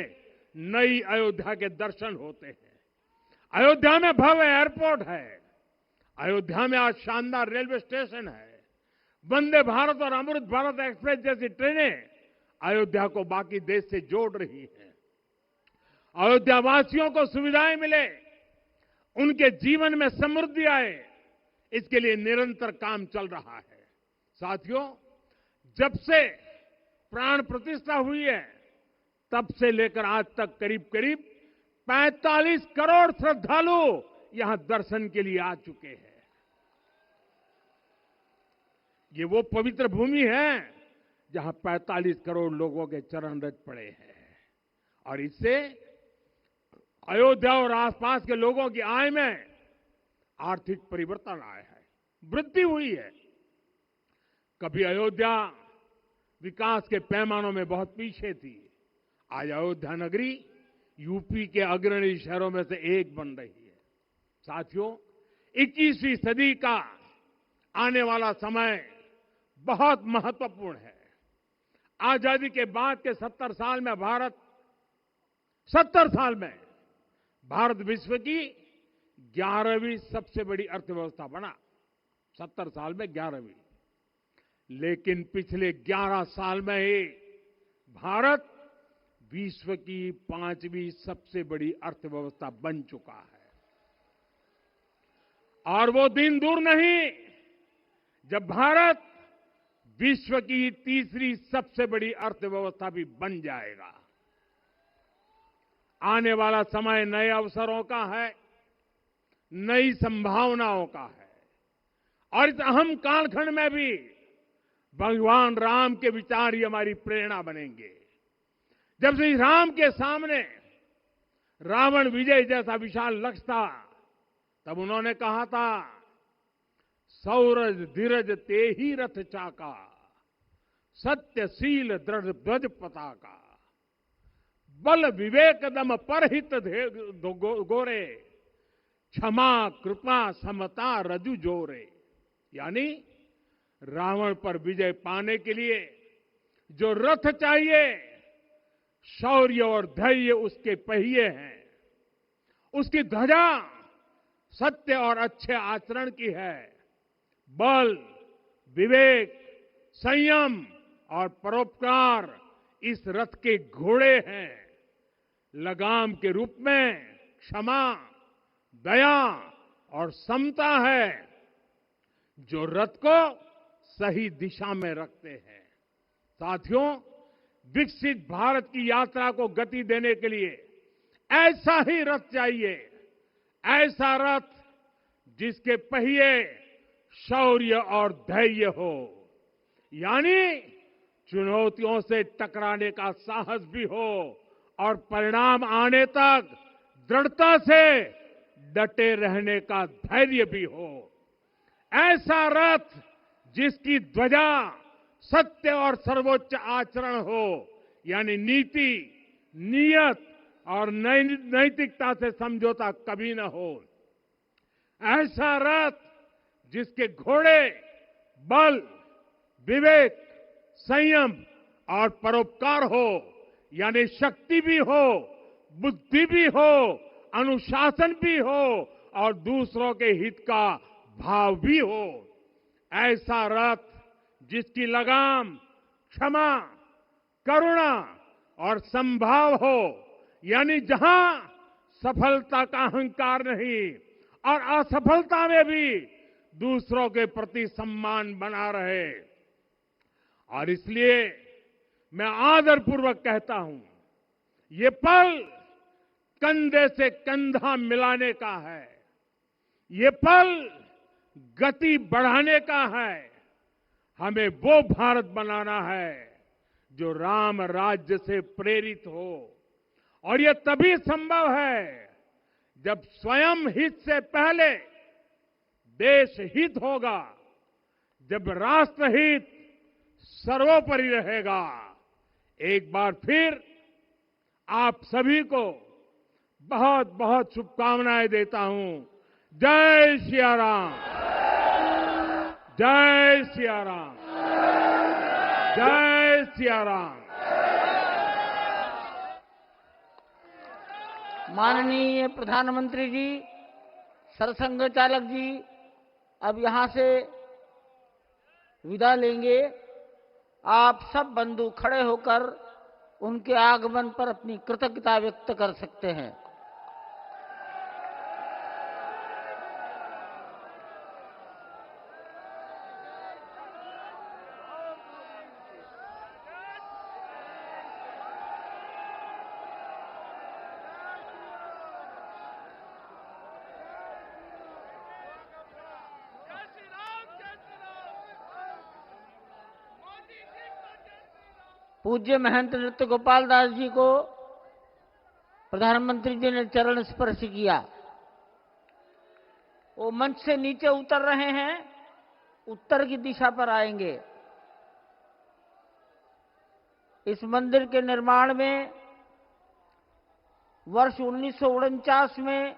नई अयोध्या के दर्शन होते हैं। अयोध्या में भव्य एयरपोर्ट है। अयोध्या में आज शानदार रेलवे स्टेशन है। वंदे भारत और अमृत भारत एक्सप्रेस जैसी ट्रेनें अयोध्या को बाकी देश से जोड़ रही हैं। अयोध्या वासियों को सुविधाएं मिले, उनके जीवन में समृद्धि आए, इसके लिए निरंतर काम चल रहा है। साथियों, जब से प्राण प्रतिष्ठा हुई है तब से लेकर आज तक करीब करीब 45 करोड़ श्रद्धालु यहां दर्शन के लिए आ चुके हैं। ये वो पवित्र भूमि है जहां 45 करोड़ लोगों के चरण रज पड़े हैं और इससे अयोध्या और आसपास के लोगों की आय में आर्थिक परिवर्तन आया है, वृद्धि हुई है। कभी अयोध्या विकास के पैमानों में बहुत पीछे थी, आज अयोध्या नगरी यूपी के अग्रणी शहरों में से एक बन रही है। साथियों, 21वीं सदी का आने वाला समय बहुत महत्वपूर्ण है। आजादी के बाद के 70 साल में भारत विश्व की 11वीं सबसे बड़ी अर्थव्यवस्था बना। 70 साल में 11वीं। लेकिन पिछले 11 साल में ही भारत विश्व की 5वीं सबसे बड़ी अर्थव्यवस्था बन चुका है। और वो दिन दूर नहीं जब भारत विश्व की 3री सबसे बड़ी अर्थव्यवस्था भी बन जाएगा। आने वाला समय नए अवसरों का है, नई संभावनाओं का है और इस अहम कालखंड में भी भगवान राम के विचार ही हमारी प्रेरणा बनेंगे। जब श्री राम के सामने रावण विजय जैसा विशाल लक्ष्य था, तब उन्होंने कहा था, सौरज धीरज ते ही रथ चाका, सत्यशील दृढ़ ध्वज पताका, बल विवेक दम परहित गोरे, क्षमा कृपा समता रजु जोरे। यानी रावण पर विजय पाने के लिए जो रथ चाहिए, शौर्य और धैर्य उसके पहिए हैं, उसकी ध्वजा सत्य और अच्छे आचरण की है, बल, विवेक, संयम और परोपकार इस रथ के घोड़े हैं। लगाम के रूप में क्षमा, दया और समता है जो रथ को सही दिशा में रखते हैं। साथियों, विकसित भारत की यात्रा को गति देने के लिए ऐसा ही रथ चाहिए, ऐसा रथ जिसके पहिए शौर्य और धैर्य हो, यानी चुनौतियों से टकराने का साहस भी हो और परिणाम आने तक दृढ़ता से डटे रहने का धैर्य भी हो। ऐसा रथ जिसकी ध्वजा सत्य और सर्वोच्च आचरण हो, यानी नीति, नियत और नैतिकता से समझौता कभी न हो। ऐसा रथ जिसके घोड़े बल, विवेक, संयम और परोपकार हो, यानी शक्ति भी हो, बुद्धि भी हो, अनुशासन भी हो और दूसरों के हित का भाव भी हो। ऐसा रथ जिसकी लगाम क्षमा, करुणा और संभाव हो, यानी जहां सफलता का अहंकार नहीं और असफलता में भी दूसरों के प्रति सम्मान बना रहे। और इसलिए मैं आदरपूर्वक कहता हूं, ये पल कंधे से कंधा मिलाने का है, ये पल गति बढ़ाने का है। हमें वो भारत बनाना है जो राम राज्य से प्रेरित हो, और ये तभी संभव है जब स्वयं हित से पहले देश हित होगा, जब राष्ट्रहित सर्वोपरि रहेगा। एक बार फिर आप सभी को बहुत बहुत शुभकामनाएं देता हूं। जय सिया राम, जय सिया राम, जय सिया राम। माननीय प्रधानमंत्री जी, सरसंघ चालक जी अब यहां से विदा लेंगे। आप सब बंधु खड़े होकर उनके आगमन पर अपनी कृतज्ञता व्यक्त कर सकते हैं। पूज्य महंत नृत्य गोपाल दास जी को प्रधानमंत्री जी ने चरण स्पर्श किया। वो मंच से नीचे उतर रहे हैं, उत्तर की दिशा पर आएंगे। इस मंदिर के निर्माण में वर्ष 1949 में